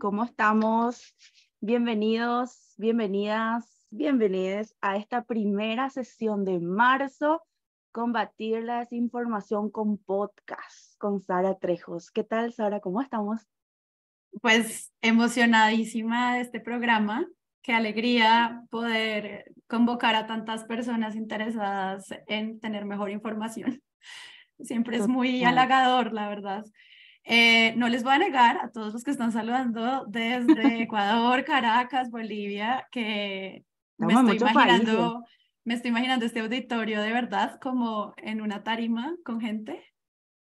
¿Cómo estamos? Bienvenidos, bienvenidas, bienvenides a esta primera sesión de marzo, Combatir la Desinformación con Podcast, con Sara Trejos. ¿Qué tal, Sara? ¿Cómo estamos? Pues emocionadísima de este programa. Qué alegría poder convocar a tantas personas interesadas en tener mejor información. Siempre es muy Total. halagador, la verdad. No les voy a negar a todos los que están saludando desde Ecuador, Caracas, Bolivia, que Estamos en muchos países. me estoy imaginando este auditorio de verdad como en una tarima con gente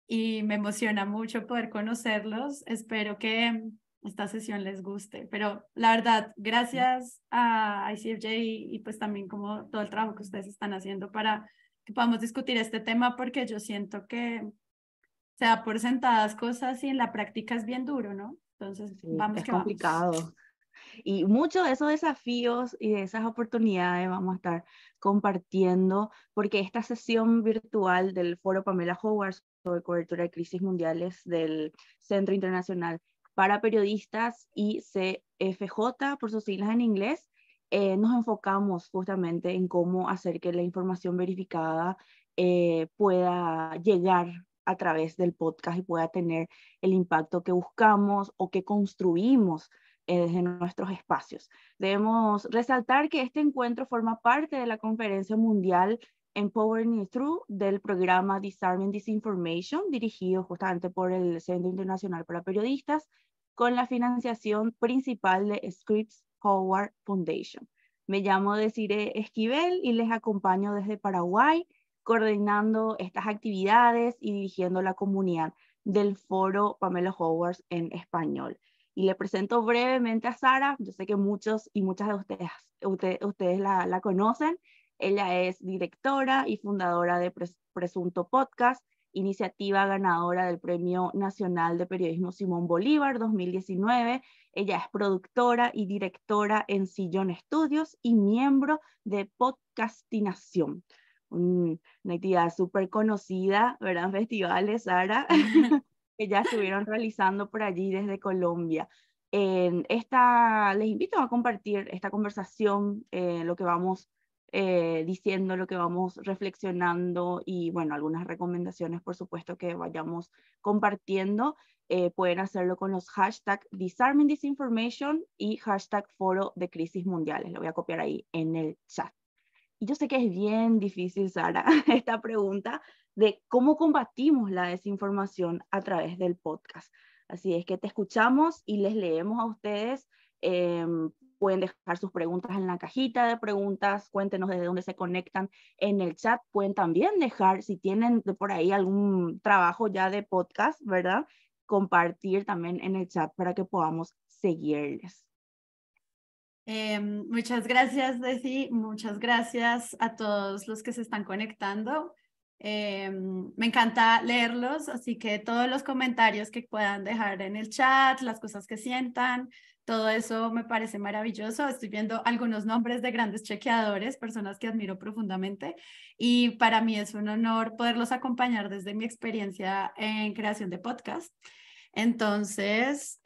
y me emociona mucho poder conocerlos. Espero que esta sesión les guste, pero la verdad, gracias a ICFJ y pues también como todo el trabajo que ustedes están haciendo para que podamos discutir este tema, porque yo siento que se da por sentadas cosas y en la práctica es bien duro, ¿no? Entonces, Sí, vamos es que vamos. complicado. Y muchos de esos desafíos y de esas oportunidades vamos a estar compartiendo, porque esta sesión virtual del Foro Pamela Howard sobre cobertura de crisis mundiales del Centro Internacional para Periodistas y CFJ, por sus siglas en inglés, nos enfocamos justamente en cómo hacer que la información verificada pueda llegar a través del podcast y pueda tener el impacto que buscamos o que construimos desde nuestros espacios. Debemos resaltar que este encuentro forma parte de la Conferencia Mundial Empowering Through del programa Disarming Disinformation, dirigido justamente por el Centro Internacional para Periodistas, con la financiación principal de Scripps Howard Foundation. Me llamo Desiree Esquivel y les acompaño desde Paraguay, coordinando estas actividades y dirigiendo la comunidad del Foro Pamela Howard en español. Y le presento brevemente a Sara. Yo sé que muchos y muchas de ustedes la conocen. Ella es directora y fundadora de Presunto Podcast, iniciativa ganadora del Premio Nacional de Periodismo Simón Bolívar 2019. Ella es productora y directora en Sillón Estudios y miembro de Podcastinación, una actividad súper conocida, ¿verdad? En festivales, Sara, que ya estuvieron realizando por allí desde Colombia. Les invito a compartir esta conversación, lo que vamos diciendo, lo que vamos reflexionando y, bueno, algunas recomendaciones, por supuesto, que vayamos compartiendo. Pueden hacerlo con los hashtags Disarming Disinformation y hashtag Foro de Crisis Mundiales. Lo voy a copiar ahí en el chat. Y yo sé que es bien difícil, Sara, esta pregunta de cómo combatimos la desinformación a través del podcast. Así es que te escuchamos y les leemos a ustedes. Pueden dejar sus preguntas en la cajita de preguntas, cuéntenos desde dónde se conectan en el chat. Pueden también dejar, si tienen de por ahí algún trabajo ya de podcast, ¿verdad? Compartir también en el chat para que podamos seguirles. Muchas gracias, Desi. Muchas gracias a todos los que se están conectando. Me encanta leerlos, así que todos los comentarios que puedan dejar en el chat, las cosas que sientan, todo eso me parece maravilloso. Estoy viendo algunos nombres de grandes chequeadores, personas que admiro profundamente, y para mí es un honor poderlos acompañar desde mi experiencia en creación de podcast. Entonces,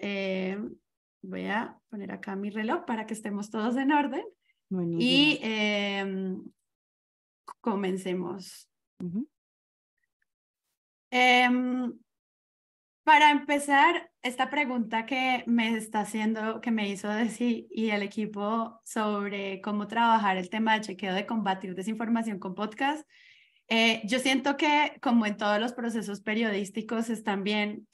voy a poner acá mi reloj para que estemos todos en orden. Buenísimo. Y comencemos. Para empezar, esta pregunta que me está haciendo, que me hizo Desi y el equipo sobre cómo trabajar el tema de chequeo de combatir desinformación con podcast, yo siento que, como en todos los procesos periodísticos, es también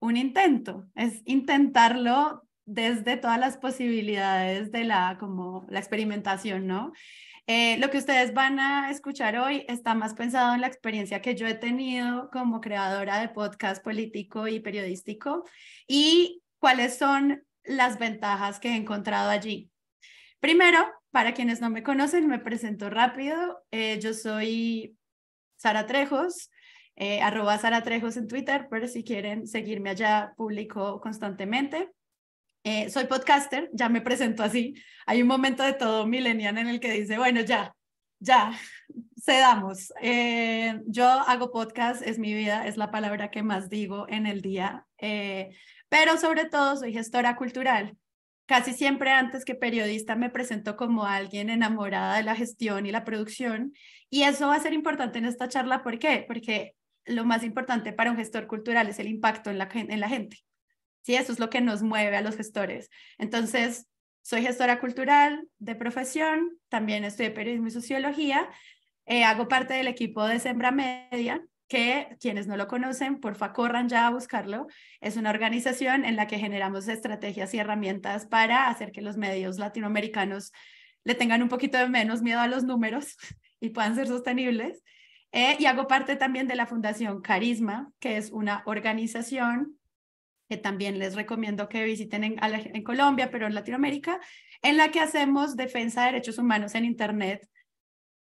un intento, es intentarlo desde todas las posibilidades de como la experimentación, ¿no? Lo que ustedes van a escuchar hoy está más pensado en la experiencia que yo he tenido como creadora de podcast político y periodístico y cuáles son las ventajas que he encontrado allí. Primero, para quienes no me conocen, me presento rápido. Yo soy Sara Trejos, @Sara Trejos en Twitter, pero si quieren seguirme allá, publico constantemente. Soy podcaster, ya me presento así. Hay un momento de todo millennial en el que dice, bueno, ya, cedamos. Yo hago podcast, es mi vida, es la palabra que más digo en el día, pero sobre todo soy gestora cultural. Casi siempre antes que periodista me presento como alguien enamorada de la gestión y la producción, y eso va a ser importante en esta charla. ¿Por qué? Porque lo más importante para un gestor cultural es el impacto en la gente. Sí, eso es lo que nos mueve a los gestores. Entonces, soy gestora cultural de profesión, también estudié periodismo y sociología, hago parte del equipo de Sembra Media, que quienes no lo conocen, porfa, corran ya a buscarlo. Es una organización en la que generamos estrategias y herramientas para hacer que los medios latinoamericanos le tengan un poquito de menos miedo a los números y puedan ser sostenibles. Y hago parte también de la Fundación Carisma, que es una organización que también les recomiendo que visiten en Colombia, pero en Latinoamérica, en la que hacemos defensa de derechos humanos en Internet.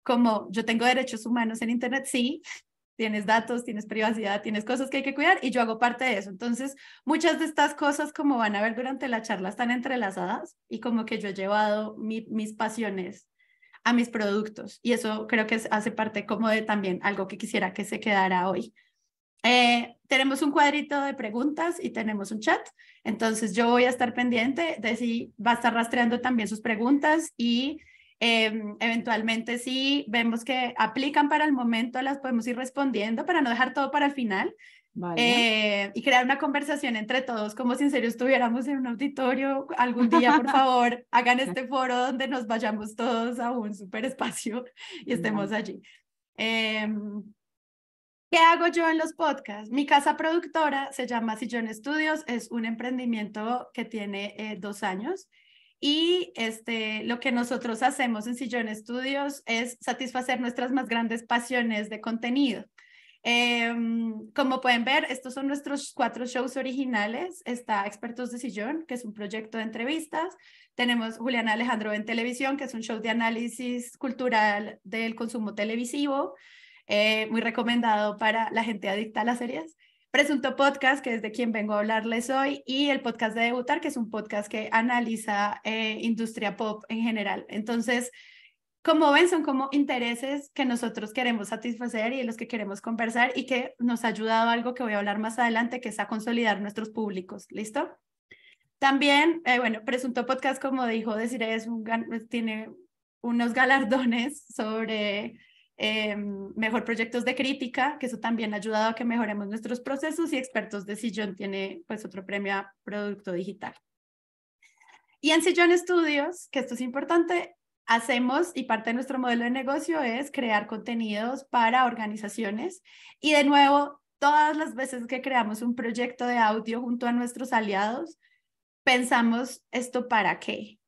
Como yo tengo derechos humanos en Internet, sí, tienes datos, tienes privacidad, tienes cosas que hay que cuidar y yo hago parte de eso. Entonces, muchas de estas cosas, como van a ver durante la charla, están entrelazadas y como que yo he llevado mis pasiones a mis productos y eso creo que hace parte como de también algo que quisiera que se quedara hoy. Tenemos un cuadrito de preguntas y tenemos un chat, entonces yo voy a estar pendiente de si va a estar rastreando también sus preguntas y eventualmente si vemos que aplican para el momento las podemos ir respondiendo para no dejar todo para el final. Vale. Y crear una conversación entre todos como si en serio estuviéramos en un auditorio. Algún día, por favor, hagan este foro donde nos vayamos todos a un super espacio y estemos Vale. allí. ¿Qué hago yo en los podcasts? Mi casa productora se llama Sillón Estudios, es un emprendimiento que tiene 2 años y lo que nosotros hacemos en Sillón Estudios es satisfacer nuestras más grandes pasiones de contenido. Como pueden ver, estos son nuestros 4 shows originales. Está Expertos de Sillón, que es un proyecto de entrevistas. Tenemos Juliana Alejandro en Televisión, que es un show de análisis cultural del consumo televisivo. Muy recomendado para la gente adicta a las series. Presunto Podcast, que es de quien vengo a hablarles hoy, y el podcast de Debutar, que es un podcast que analiza industria pop en general. Entonces, como ven, son como intereses que nosotros queremos satisfacer y de los que queremos conversar y que nos ha ayudado algo que voy a hablar más adelante, que es a consolidar nuestros públicos. ¿Listo? También, bueno, Presunto Podcast, como dijo Desiree, tiene unos galardones sobre mejor proyectos de crítica, que eso también ha ayudado a que mejoremos nuestros procesos, y Expertos de Sillón tiene pues otro premio a producto digital. Y en Sillón Estudios, que esto es importante, hacemos, y parte de nuestro modelo de negocio es crear contenidos para organizaciones. Y de nuevo, todas las veces que creamos un proyecto de audio junto a nuestros aliados, pensamos, ¿esto para qué?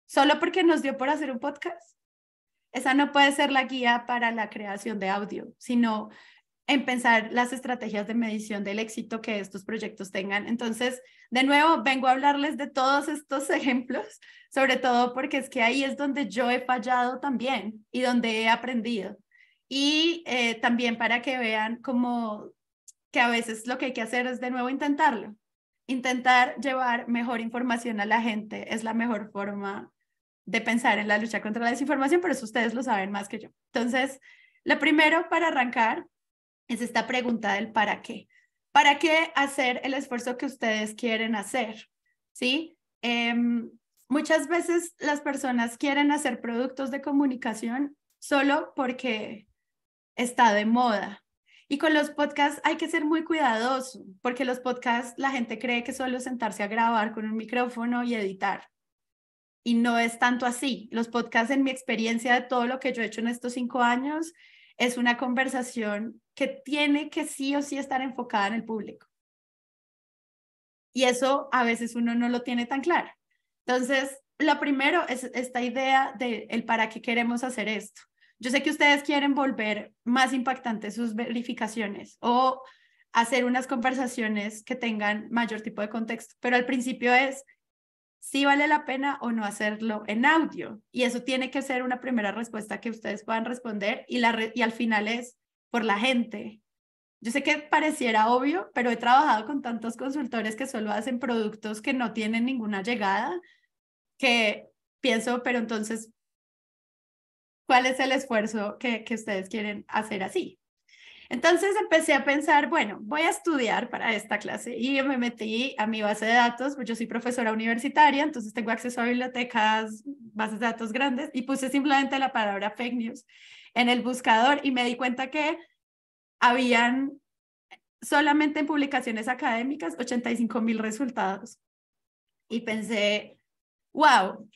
¿Solo porque nos dio por hacer un podcast? Esa no puede ser la guía para la creación de audio, sino en pensar las estrategias de medición del éxito que estos proyectos tengan. Entonces, de nuevo, vengo a hablarles de todos estos ejemplos, sobre todo porque es que ahí es donde yo he fallado también y donde he aprendido. Y también para que vean como que a veces lo que hay que hacer es de nuevo intentarlo. Intentar llevar mejor información a la gente es la mejor forma de pensar en la lucha contra la desinformación, pero eso ustedes lo saben más que yo. Entonces, lo primero para arrancar es esta pregunta del para qué. ¿Para qué hacer el esfuerzo que ustedes quieren hacer? ¿Sí? Muchas veces las personas quieren hacer productos de comunicación solo porque está de moda. Y con los podcasts hay que ser muy cuidadoso, porque los podcasts la gente cree que solo es sentarse a grabar con un micrófono y editar. Y no es tanto así. Los podcasts, en mi experiencia de todo lo que yo he hecho en estos 5 años, es una conversación que tiene que sí o sí estar enfocada en el público. Y eso a veces uno no lo tiene tan claro. Entonces, lo primero es esta idea de el para qué queremos hacer esto. Yo sé que ustedes quieren volver más impactantes sus verificaciones o hacer unas conversaciones que tengan mayor tipo de contexto, pero al principio es si vale la pena o no hacerlo en audio. Y eso tiene que ser una primera respuesta que ustedes puedan responder y al final es por la gente. Yo sé que pareciera obvio, pero he trabajado con tantos consultores que solo hacen productos que no tienen ninguna llegada, que pienso, pero entonces, ¿cuál es el esfuerzo que ustedes quieren hacer así? Entonces empecé a pensar, bueno, voy a estudiar para esta clase y me metí a mi base de datos, pues yo soy profesora universitaria, entonces tengo acceso a bibliotecas, bases de datos grandes y puse simplemente la palabra fake news en el buscador y me di cuenta que habían solamente en publicaciones académicas 85,000 resultados. Y pensé, wow,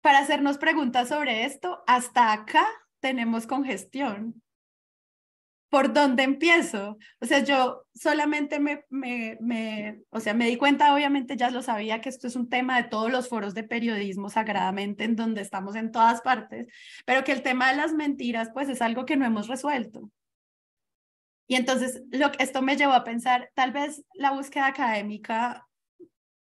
para hacernos preguntas sobre esto, hasta acá tenemos congestión. ¿Por dónde empiezo? O sea, yo solamente o sea, me di cuenta, obviamente ya lo sabía, que esto es un tema de todos los foros de periodismo sagradamente, en donde estamos en todas partes, pero que el tema de las mentiras, pues es algo que no hemos resuelto. Y entonces esto me llevó a pensar, tal vez la búsqueda académica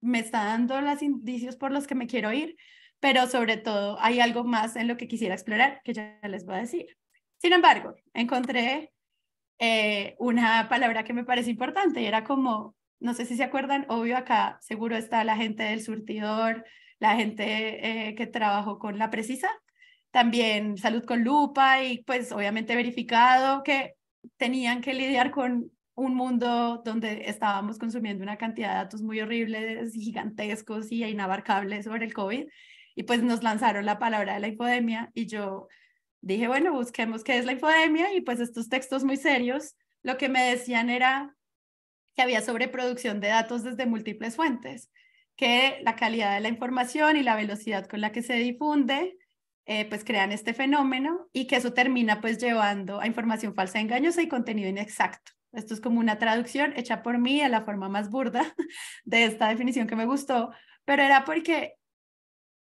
me está dando los indicios por los que me quiero ir, pero sobre todo hay algo más en lo que quisiera explorar, que ya les voy a decir. Sin embargo, encontré una palabra que me parece importante y era como, no sé si se acuerdan, obvio acá seguro está la gente del surtidor, la gente que trabajó con la Precisa, también Salud con Lupa y pues obviamente verificado que tenían que lidiar con un mundo donde estábamos consumiendo una cantidad de datos muy horribles, gigantescos y inabarcables sobre el COVID y pues nos lanzaron la palabra de la infodemia y yo dije, bueno, busquemos qué es la infodemia y pues estos textos muy serios, lo que me decían era que había sobreproducción de datos desde múltiples fuentes, que la calidad de la información y la velocidad con la que se difunde pues crean este fenómeno y que eso termina pues llevando a información falsa, engañosa y contenido inexacto. Esto es como una traducción hecha por mí a la forma más burda de esta definición que me gustó, pero era porque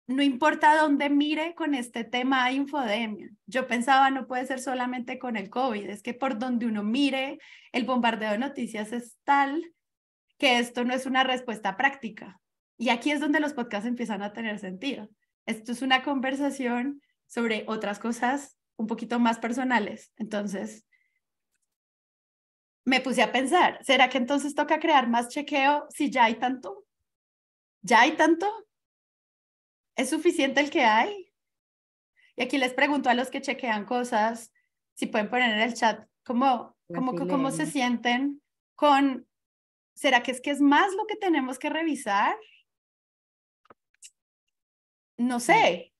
no importa dónde mire con este tema hay infodemia. Yo pensaba no puede ser solamente con el COVID, es que por donde uno mire el bombardeo de noticias es tal que esto no es una respuesta práctica. Y aquí es donde los podcasts empiezan a tener sentido. Esto es una conversación sobre otras cosas un poquito más personales. Entonces, me puse a pensar, ¿será que entonces toca crear más chequeo si ya hay tanto? ¿Ya hay tanto? ¿Es suficiente el que hay? Y aquí les pregunto a los que chequean cosas, si pueden poner en el chat cómo se Brasileño. sienten con, ¿será que es más lo que tenemos que revisar? No Mm. sé,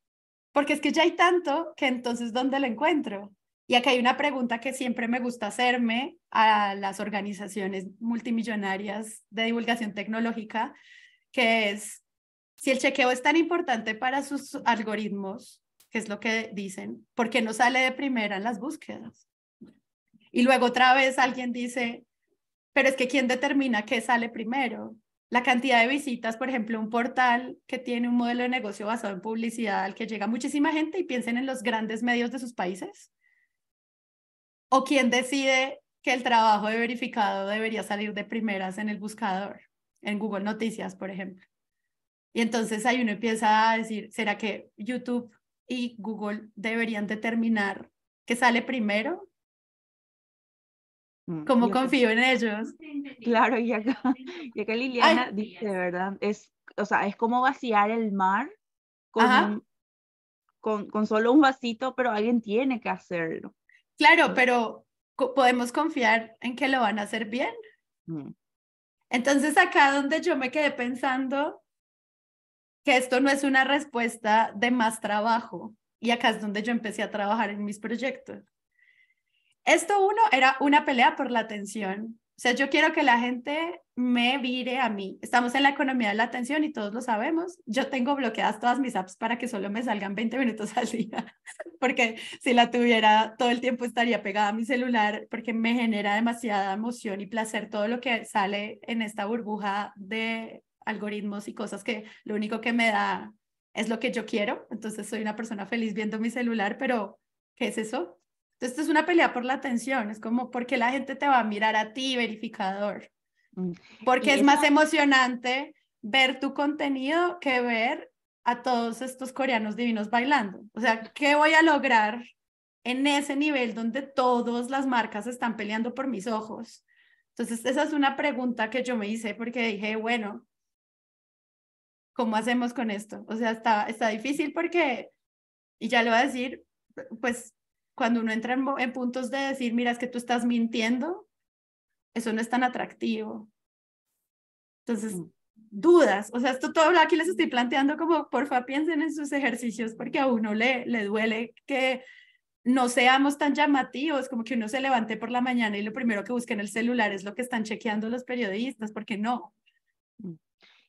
porque es que ya hay tanto que entonces ¿dónde lo encuentro? Y acá hay una pregunta que siempre me gusta hacerme a las organizaciones multimillonarias de divulgación tecnológica, que es, si el chequeo es tan importante para sus algoritmos, que es lo que dicen, ¿por qué no sale de primera en las búsquedas? Y luego otra vez alguien dice, pero es que ¿quién determina qué sale primero? La cantidad de visitas, por ejemplo, un portal que tiene un modelo de negocio basado en publicidad al que llega muchísima gente y piensen en los grandes medios de sus países. ¿O quién decide que el trabajo de verificado debería salir de primeras en el buscador, en Google Noticias, por ejemplo? Y entonces ahí uno empieza a decir, ¿será que YouTube y Google deberían determinar qué sale primero? ¿Cómo Y acá, confío en ellos? claro, y acá Ay, Liliana dice, ¿verdad? O sea, es como vaciar el mar con ajá, con solo un vasito, pero alguien tiene que hacerlo. claro, pero podemos confiar en que lo van a hacer bien. Mm. Entonces acá donde yo me quedé pensando que esto no es una respuesta de más trabajo y acá es donde yo empecé a trabajar en mis proyectos. Esto uno era una pelea por la atención. O sea, yo quiero que la gente me vire a mí. Estamos en la economía de la atención y todos lo sabemos. Yo tengo bloqueadas todas mis apps para que solo me salgan 20 minutos al día, porque si la tuviera todo el tiempo estaría pegada a mi celular, porque me genera demasiada emoción y placer todo lo que sale en esta burbuja de algoritmos y cosas que lo único que me da es lo que yo quiero. Entonces soy una persona feliz viendo mi celular, pero ¿qué es eso? Entonces, esto es una pelea por la atención, es como, ¿por qué la gente te va a mirar a ti, verificador? Mm. Porque Y es esa, más emocionante ver tu contenido que ver a todos estos coreanos divinos bailando. O sea, ¿qué voy a lograr en ese nivel donde todas las marcas están peleando por mis ojos? Entonces, esa es una pregunta que yo me hice porque dije, bueno, ¿cómo hacemos con esto? O sea, está difícil porque, y ya lo voy a decir, pues cuando uno entra en puntos de decir, mira, es que tú estás mintiendo, eso no es tan atractivo. Entonces, dudas, o sea, esto todo aquí les estoy planteando como, porfa, piensen en sus ejercicios, porque a uno le duele que no seamos tan llamativos, como que uno se levante por la mañana y lo primero que busque en el celular es lo que están chequeando los periodistas, porque no,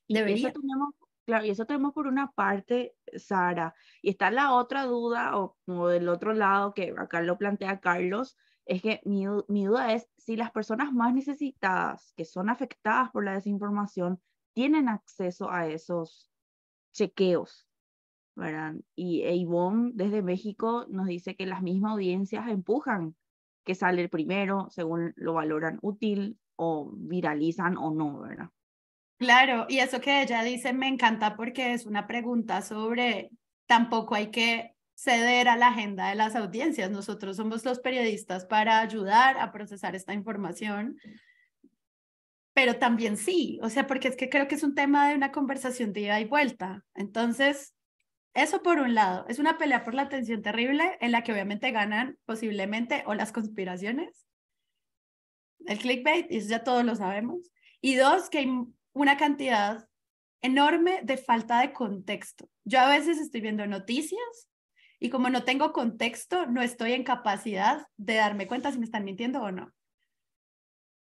Y eso debería. tenemos, claro, y eso tenemos por una parte, Sara. Y está la otra duda, o del otro lado, que acá lo plantea Carlos, es que mi duda es si las personas más necesitadas, que son afectadas por la desinformación, tienen acceso a esos chequeos, ¿verdad? Y Ivonne desde México nos dice que las mismas audiencias empujan que sale el primero, según lo valoran útil o viralizan o no, ¿verdad? Claro, y eso que ella dice me encanta porque es una pregunta sobre tampoco hay que ceder a la agenda de las audiencias. Nosotros somos los periodistas para ayudar a procesar esta información, pero también sí, o sea, porque es que creo que es un tema de una conversación de ida y vuelta. Entonces, eso por un lado, es una pelea por la atención terrible en la que obviamente ganan posiblemente o las conspiraciones, el clickbait, y eso ya todos lo sabemos. Y dos, que hay una cantidad enorme de falta de contexto. Yo a veces estoy viendo noticias y como no tengo contexto, no estoy en capacidad de darme cuenta si me están mintiendo o no.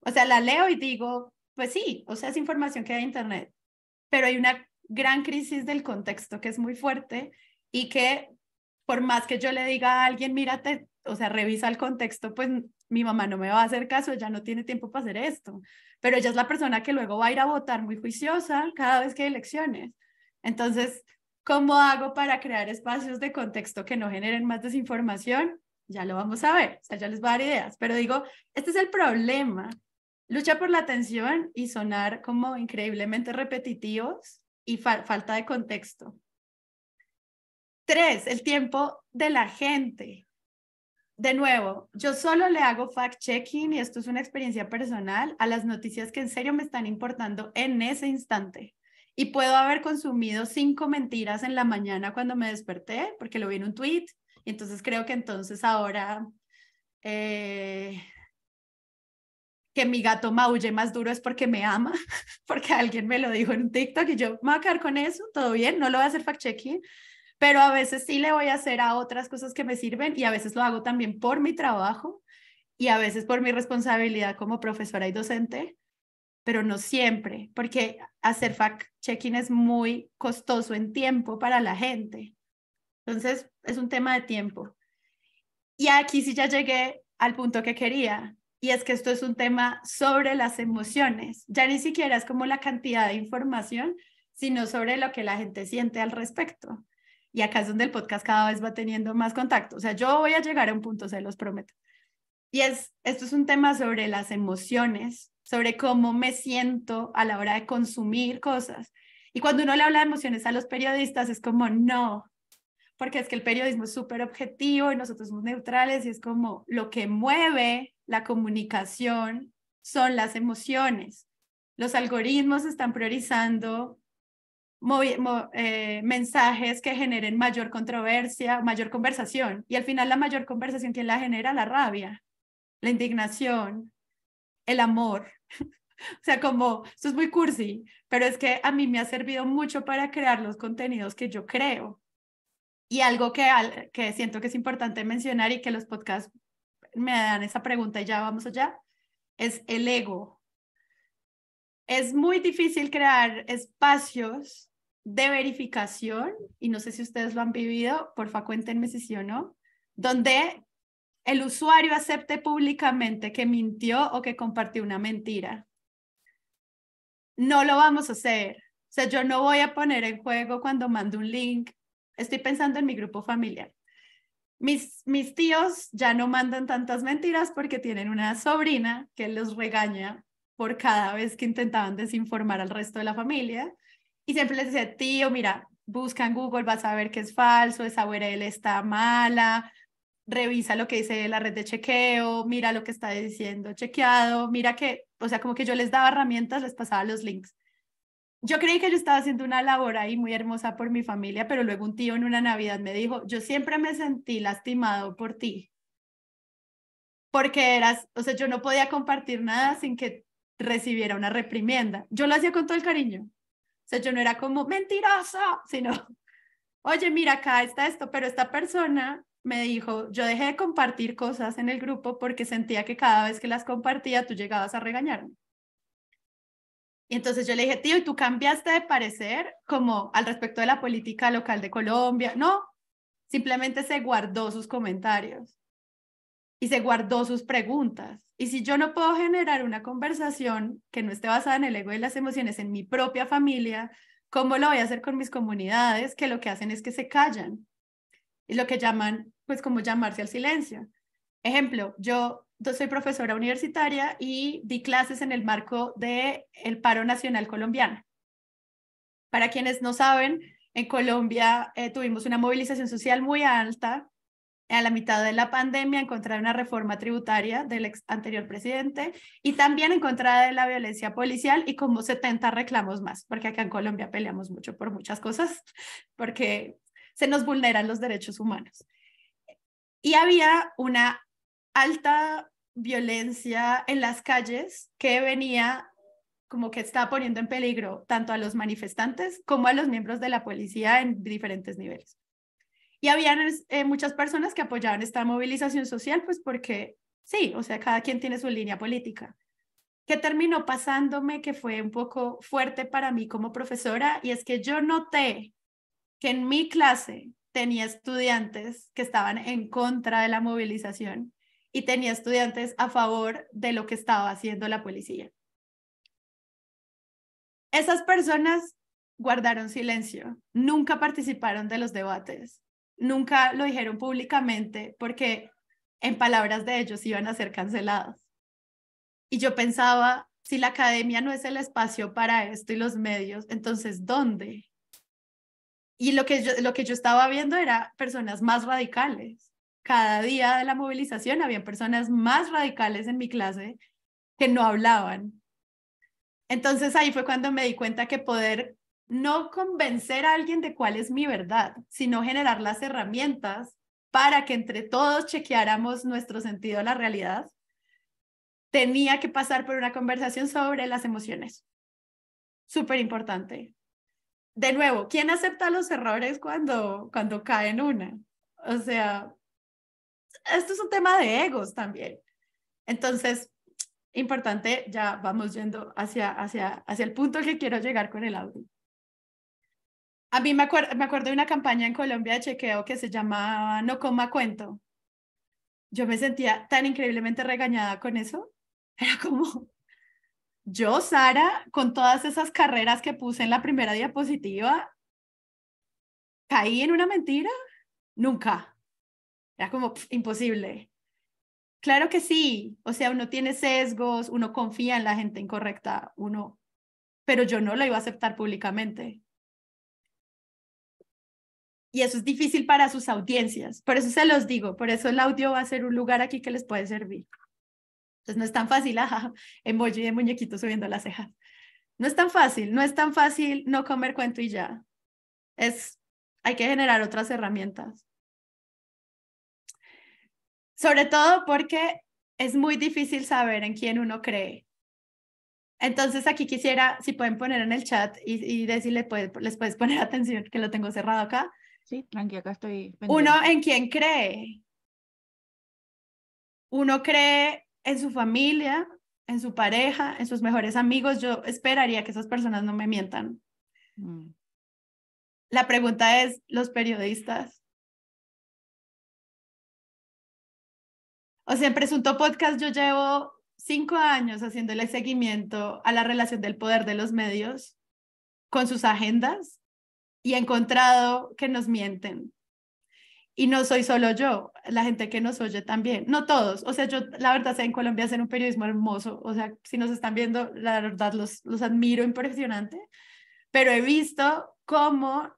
O sea, la leo y digo, pues sí, o sea, es información que hay en internet, pero hay una gran crisis del contexto que es muy fuerte y que por más que yo le diga a alguien, mírate, o sea, revisa el contexto, pues mi mamá no me va a hacer caso, ya no tiene tiempo para hacer esto. Pero ella es la persona que luego va a ir a votar muy juiciosa cada vez que hay elecciones. Entonces, ¿cómo hago para crear espacios de contexto que no generen más desinformación? Ya lo vamos a ver, o sea, ya les voy a dar ideas, pero digo, este es el problema. Lucha por la atención y sonar como increíblemente repetitivos y falta de contexto. 3, el tiempo de la gente. De nuevo, yo solo le hago fact-checking, y esto es una experiencia personal, a las noticias que en serio me están importando en ese instante. Y puedo haber consumido 5 mentiras en la mañana cuando me desperté, porque lo vi en un tweet, y entonces creo que entonces ahora que mi gato maulle más duro es porque me ama, porque alguien me lo dijo en un TikTok y yo me voy a quedar con eso, todo bien, no lo voy a hacer fact-checking, pero a veces sí le voy a hacer a otras cosas que me sirven y a veces lo hago también por mi trabajo y a veces por mi responsabilidad como profesora y docente, pero no siempre, porque hacer fact-checking es muy costoso en tiempo para la gente. Entonces, es un tema de tiempo. Y aquí sí ya llegué al punto que quería, y es que esto es un tema sobre las emociones. Ya ni siquiera es como la cantidad de información, sino sobre lo que la gente siente al respecto. Y acá es donde el podcast cada vez va teniendo más contacto. O sea, yo voy a llegar a un punto, se los prometo. Y esto es un tema sobre las emociones, sobre cómo me siento a la hora de consumir cosas. Y cuando uno le habla de emociones a los periodistas, es como, no, porque es que el periodismo es súper objetivo y nosotros somos neutrales y es como lo que mueve la comunicación son las emociones. Los algoritmos están priorizando mensajes que generen mayor controversia, mayor conversación. Y al final la mayor conversación, ¿quién la genera? La rabia, la indignación, el amor. O sea, como, esto es muy cursi, pero es que a mí me ha servido mucho para crear los contenidos que yo creo. Y algo que siento que es importante mencionar y que los podcasts me dan esa pregunta y ya vamos allá, es el ego. Es muy difícil crear espacios de verificación, y no sé si ustedes lo han vivido, porfa cuéntenme si sí o no, donde el usuario acepte públicamente que mintió o que compartió una mentira. No lo vamos a hacer. O sea, yo no voy a poner en juego cuando mando un link. Estoy pensando en mi grupo familiar. Mis tíos ya no mandan tantas mentiras porque tienen una sobrina que los regaña por cada vez que intentaban desinformar al resto de la familia. Y siempre les decía, tío, mira, busca en Google, vas a ver que es falso, esa URL está mala, revisa lo que dice la red de chequeo, mira lo que está diciendo chequeado, mira que, o sea, como que yo les daba herramientas, les pasaba los links. Yo creí que yo estaba haciendo una labor ahí muy hermosa por mi familia, pero luego un tío en una Navidad me dijo, yo siempre me sentí lastimado por ti, porque o sea, yo no podía compartir nada sin que recibiera una reprimienda. Yo lo hacía con todo el cariño. O sea, yo no era como mentirosa, sino, oye, mira, acá está esto, pero esta persona me dijo, yo dejé de compartir cosas en el grupo porque sentía que cada vez que las compartía tú llegabas a regañarme. Y entonces yo le dije, tío, ¿y tú cambiaste de parecer como al respecto de la política local de Colombia? No, simplemente se guardó sus comentarios y se guardó sus preguntas. Y si yo no puedo generar una conversación que no esté basada en el ego y las emociones en mi propia familia, ¿cómo lo voy a hacer con mis comunidades que lo que hacen es que se callan? Y lo que llaman, pues como llamarse al silencio. Ejemplo, yo soy profesora universitaria y di clases en el marco del paro nacional colombiano. Para quienes no saben, en Colombia tuvimos una movilización social muy alta a la mitad de la pandemia en contra de una reforma tributaria del anterior presidente y también en contra de la violencia policial y como 70 reclamos más, porque acá en Colombia peleamos mucho por muchas cosas, porque se nos vulneran los derechos humanos. Y había una alta violencia en las calles que venía como que estaba poniendo en peligro tanto a los manifestantes como a los miembros de la policía en diferentes niveles. Y habían muchas personas que apoyaban esta movilización social, pues porque sí, o sea, cada quien tiene su línea política. ¿Qué terminó pasándome que fue un poco fuerte para mí como profesora? Y es que yo noté que en mi clase tenía estudiantes que estaban en contra de la movilización y tenía estudiantes a favor de lo que estaba haciendo la policía. Esas personas guardaron silencio, nunca participaron de los debates, nunca lo dijeron públicamente porque en palabras de ellos iban a ser cancelados. Y yo pensaba, si la academia no es el espacio para esto y los medios, entonces ¿dónde? Y lo que yo estaba viendo era personas más radicales. Cada día de la movilización había personas más radicales en mi clase que no hablaban. Entonces ahí fue cuando me di cuenta que poder no convencer a alguien de cuál es mi verdad, sino generar las herramientas para que entre todos chequeáramos nuestro sentido de la realidad, tenía que pasar por una conversación sobre las emociones. Súper importante. De nuevo, ¿quién acepta los errores cuando cae en una? O sea, esto es un tema de egos también. Entonces, importante, ya vamos yendo hacia el punto al que quiero llegar con el audio. A mí me acuerdo de una campaña en Colombia de chequeo que se llamaba No Coma Cuento. Yo me sentía tan increíblemente regañada con eso. Era como, yo, Sara, con todas esas carreras que puse en la primera diapositiva, ¿caí en una mentira? Nunca. Era como imposible. Claro que sí, o sea, uno tiene sesgos, uno confía en la gente incorrecta, pero yo no lo iba a aceptar públicamente. Y eso es difícil para sus audiencias, por eso se los digo, por eso el audio va a ser un lugar aquí que les puede servir. Entonces no es tan fácil, ajá, emoji de muñequito subiendo las cejas. No es tan fácil, no es tan fácil no comer cuento y ya. Hay que generar otras herramientas. Sobre todo porque es muy difícil saber en quién uno cree. Entonces aquí quisiera, si pueden poner en el chat y decirles, les puedes poner atención, que lo tengo cerrado acá. Sí, tranqui, acá estoy Uno pendiente. en quién cree. Uno cree en su familia, en su pareja, en sus mejores amigos. Yo esperaría que esas personas no me mientan. Mm. La pregunta es, ¿los periodistas? O sea, en Presunto Podcast yo llevo 5 años haciéndole seguimiento a la relación del poder de los medios con sus agendas y he encontrado que nos mienten. Y no soy solo yo, la gente que nos oye también, no todos, o sea, yo la verdad sé en Colombia hacen un periodismo hermoso, o sea, si nos están viendo, la verdad los admiro, impresionante, pero he visto cómo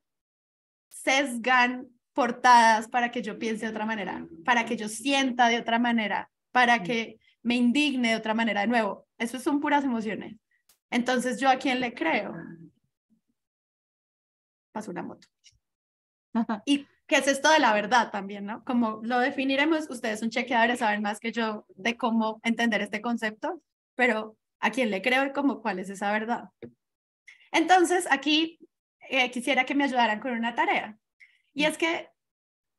sesgan portadas para que yo piense de otra manera, para que yo sienta de otra manera, para que me indigne de otra manera. De nuevo, eso son puras emociones. Entonces, ¿yo a quién le creo? Pasó una moto. Y ¿Qué es esto de la verdad también, no? Como lo definiremos, ustedes son chequeadores, saben más que yo de cómo entender este concepto, pero ¿a quién le creo y cómo cuál es esa verdad? Entonces, aquí quisiera que me ayudaran con una tarea. Y es que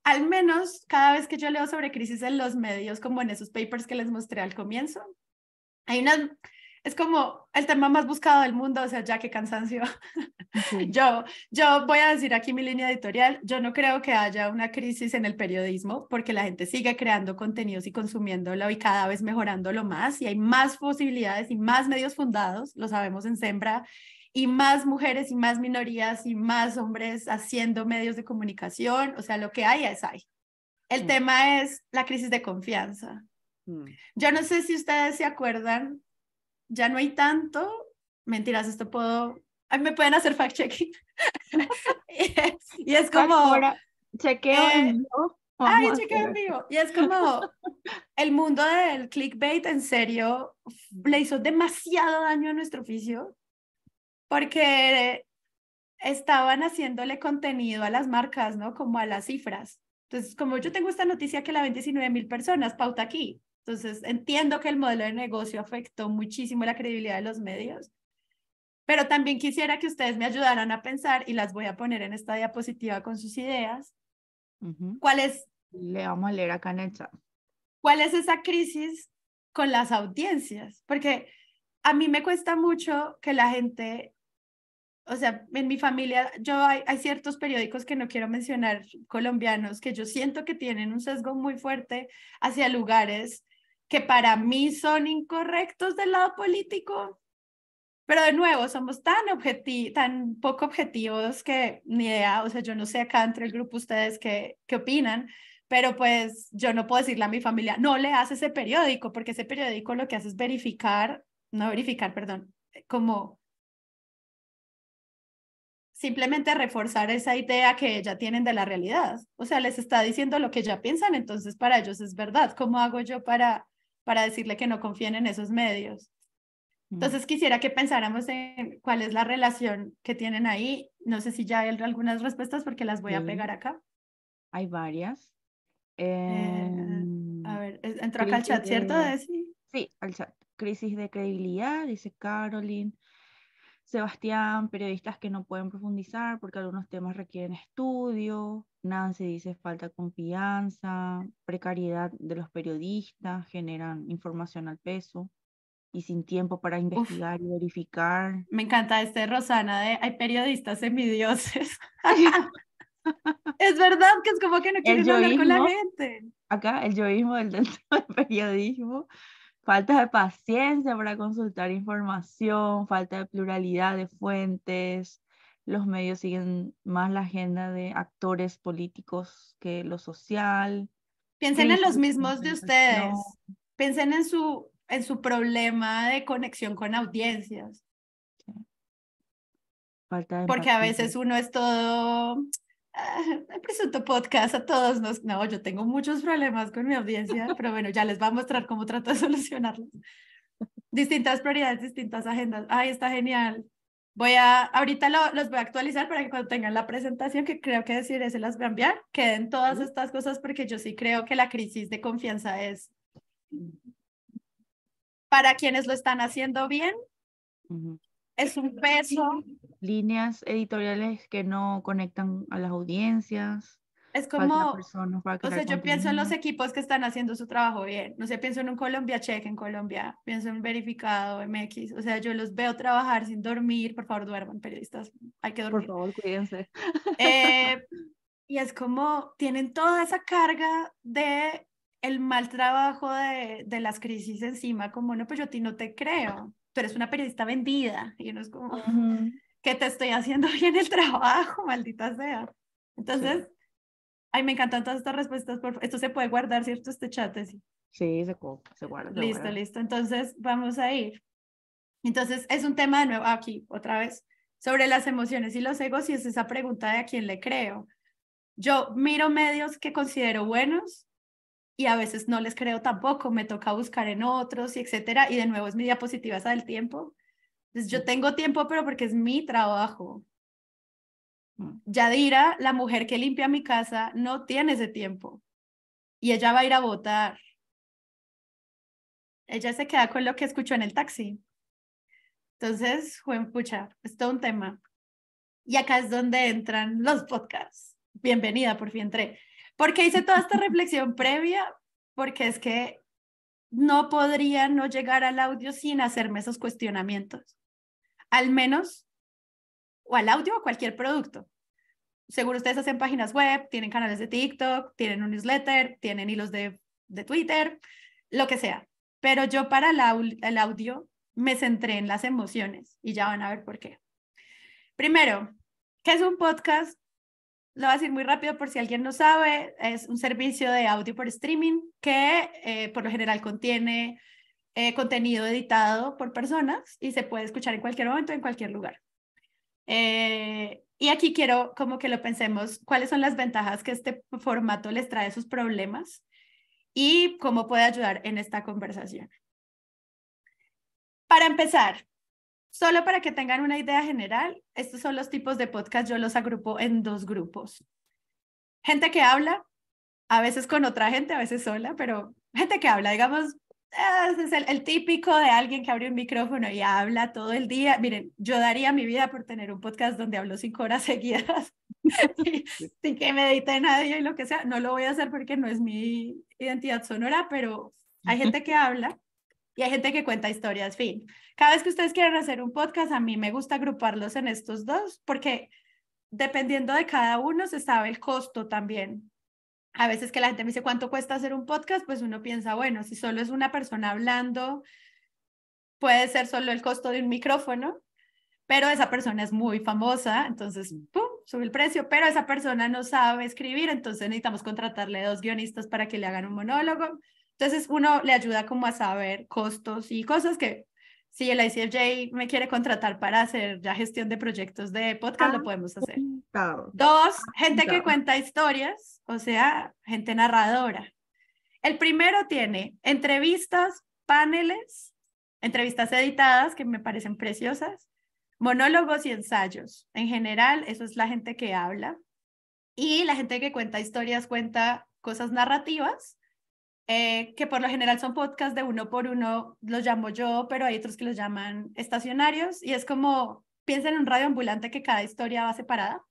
al menos cada vez que yo leo sobre crisis en los medios, como en esos papers que les mostré al comienzo, hay una, es como el tema más buscado del mundo, o sea, ya qué cansancio. Sí. Yo voy a decir aquí mi línea editorial, yo no creo que haya una crisis en el periodismo porque la gente sigue creando contenidos y consumiéndolo y cada vez mejorándolo más y hay más posibilidades y más medios fundados, lo sabemos en Sembra, y más mujeres y más minorías y más hombres haciendo medios de comunicación, o sea, lo que hay es hay. El tema es la crisis de confianza. Yo no sé si ustedes se acuerdan, ya no hay tanto, mentiras, esto puedo, me pueden hacer fact-checking. y es como... Ahora, chequeo en vivo. Ay, Vamos a chequeo en hacer vivo. Y es como el mundo del clickbait, en serio, le hizo demasiado daño a nuestro oficio porque estaban haciéndole contenido a las marcas, ¿no? Como a las cifras. Entonces, como yo tengo esta noticia que la ven 19,000 personas, pauta aquí. Entonces, entiendo que el modelo de negocio afectó muchísimo la credibilidad de los medios, pero también quisiera que ustedes me ayudaran a pensar, y las voy a poner en esta diapositiva con sus ideas, ¿cuál es, Le vamos a leer acá en el chat. cuál es esa crisis con las audiencias? Porque a mí me cuesta mucho que la gente, o sea, en mi familia, hay ciertos periódicos que no quiero mencionar, colombianos, que yo siento que tienen un sesgo muy fuerte hacia lugares que para mí son incorrectos del lado político. Pero de nuevo, somos tan poco objetivos que ni idea, o sea, yo no sé acá entre el grupo ustedes qué opinan, pero pues yo no puedo decirle a mi familia, no leas ese periódico, porque ese periódico lo que hace es perdón, como simplemente reforzar esa idea que ya tienen de la realidad. O sea, les está diciendo lo que ya piensan, entonces para ellos es verdad. ¿Cómo hago yo para decirle que no confíen en esos medios? Entonces quisiera que pensáramos en cuál es la relación que tienen ahí. No sé si ya hay algunas respuestas porque las voy a pegar acá. Hay varias. A ver, entró acá al Crisis chat, ¿cierto? de... Sí, al chat. Crisis de credibilidad, dice Caroline. Sebastián, periodistas que no pueden profundizar porque algunos temas requieren estudio. Nancy dice falta de confianza, precariedad de los periodistas, generan información al peso y sin tiempo para Uf, investigar y verificar. me encanta Rosana de hay periodistas envidiosos. Es verdad que es como que no El quieren hablar con la yoísmo, gente. acá el yoísmo del dentro del periodismo, falta de paciencia para consultar información, falta de pluralidad de fuentes, los medios siguen más la agenda de actores políticos que lo social, Piensen en crisis los de mismos de concentración, ustedes. Piensen en su problema de conexión con audiencias. sí, falta de Porque a empatía. veces uno es todo, presento podcast a todos nos, no, yo tengo muchos problemas con mi audiencia, pero bueno, ya les voy a mostrar cómo trato de solucionarlos. Distintas prioridades, distintas agendas. Ay, está genial. Ahorita los voy a actualizar para que cuando tengan la presentación, que creo que deciré, se las voy a enviar, queden todas ¿Sí? estas cosas porque yo sí creo que la crisis de confianza es para quienes lo están haciendo bien, Ujú. es un peso. Líneas editoriales que no conectan a las audiencias, Es falta de como, personas para o crear sea, yo pienso en los contenido. equipos que están haciendo su trabajo bien. No sé, pienso en un Colombia Check en Colombia, pienso en Verificado, MX. O sea, yo los veo trabajar sin dormir. Por favor, duerman, periodistas. Hay que Por dormir. favor, cuídense. Eh, y es como tienen toda esa carga de el mal trabajo de las crisis encima, como no, pues yo a ti no te creo. Tú eres una periodista vendida. Y uno es como Ujú. que te estoy haciendo bien el trabajo, maldita sea. Sí, Entonces, ay, me encantan todas estas respuestas. Esto se puede guardar, ¿cierto? Este chat. Sí. sí, se guarda, se Listo, guarda. listo. Entonces, vamos a ir. Entonces, es un tema de nuevo aquí, otra vez, sobre las emociones y los egos, y es esa pregunta de a quién le creo. Yo miro medios que considero buenos y a veces no les creo tampoco. Me toca buscar en otros y etcétera. Y de nuevo es mi diapositiva esa del tiempo. Entonces, yo tengo tiempo, pero porque es mi trabajo. Yadira, la mujer que limpia mi casa, no tiene ese tiempo y ella va a ir a votar. Ella se queda con lo que escuchó en el taxi. Entonces, pucha, es todo un tema. Y acá es donde entran los podcasts. Bienvenida, por fin entré. Porque hice toda esta reflexión previa, porque es que no podría no llegar al audio sin hacerme esos cuestionamientos. Al menos, o al audio o cualquier producto. Seguro ustedes hacen páginas web, tienen canales de TikTok, tienen un newsletter, tienen hilos de Twitter, lo que sea. Pero yo para el audio me centré en las emociones y ya van a ver por qué. Primero, ¿qué es un podcast? Lo voy a decir muy rápido por si alguien no sabe. Es un servicio de audio por streaming que por lo general contiene contenido editado por personas y se puede escuchar en cualquier momento, en cualquier lugar. Y aquí quiero como que lo pensemos, cuáles son las ventajas que este formato les trae, sus problemas y cómo puede ayudar en esta conversación. Para empezar, solo para que tengan una idea general, estos son los tipos de podcast, yo los agrupo en dos grupos. Gente que habla, a veces con otra gente, a veces sola, pero gente que habla, digamos, ese es el típico de alguien que abre un micrófono y habla todo el día. Miren, yo daría mi vida por tener un podcast donde hablo 5 horas seguidas sin que me edite nadie y lo que sea. No lo voy a hacer porque no es mi identidad sonora, pero hay gente que habla y hay gente que cuenta historias, fin. Cada vez que ustedes quieran hacer un podcast, a mí me gusta agruparlos en estos dos porque dependiendo de cada uno se sabe el costo también. A veces que la gente me dice, ¿cuánto cuesta hacer un podcast? Pues uno piensa, bueno, si solo es una persona hablando, puede ser solo el costo de un micrófono, pero esa persona es muy famosa, entonces, ¡pum!, sube el precio, pero esa persona no sabe escribir, entonces necesitamos contratarle 2 guionistas para que le hagan un monólogo. Entonces uno le ayuda como a saber costos y cosas que si el ICFJ me quiere contratar para hacer ya gestión de proyectos de podcast, lo podemos hacer. 2, gente que cuenta historias, o sea, gente narradora. El primero tiene entrevistas, paneles, entrevistas editadas que me parecen preciosas, monólogos y ensayos. En general, eso es la gente que habla. Y la gente que cuenta historias cuenta cosas narrativas, que por lo general son podcasts de uno por uno, los llamo yo, pero hay otros que los llaman estacionarios. Y es como, piensen en un radio ambulante que cada historia va separada.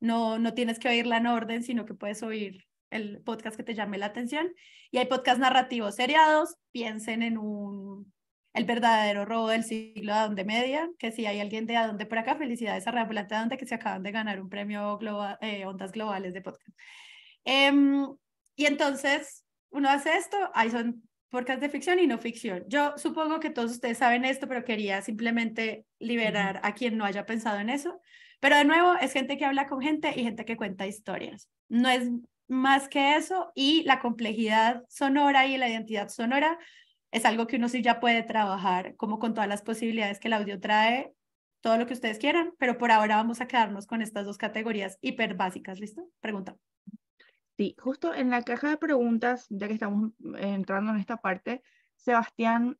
No tienes que oírla en orden, sino que puedes oír el podcast que te llame la atención. Y hay podcasts narrativos seriados, piensen en El verdadero robo del siglo de Adonde Media, que si hay alguien de Adonde por acá, felicidades a Radio Volante Adonde, que se acaban de ganar un premio Ondas Globales de podcast. Y entonces, uno hace esto, ahí son podcasts de ficción y no ficción. Yo supongo que todos ustedes saben esto, pero quería simplemente liberar a quien no haya pensado en eso. Pero de nuevo, es gente que habla con gente y gente que cuenta historias. No es más que eso, y la complejidad sonora y la identidad sonora es algo que uno sí ya puede trabajar, como con todas las posibilidades que el audio trae, todo lo que ustedes quieran, pero por ahora vamos a quedarnos con estas dos categorías hiper básicas. ¿Listo? Pregunta. Sí, justo en la caja de preguntas, ya que estamos entrando en esta parte, Sebastián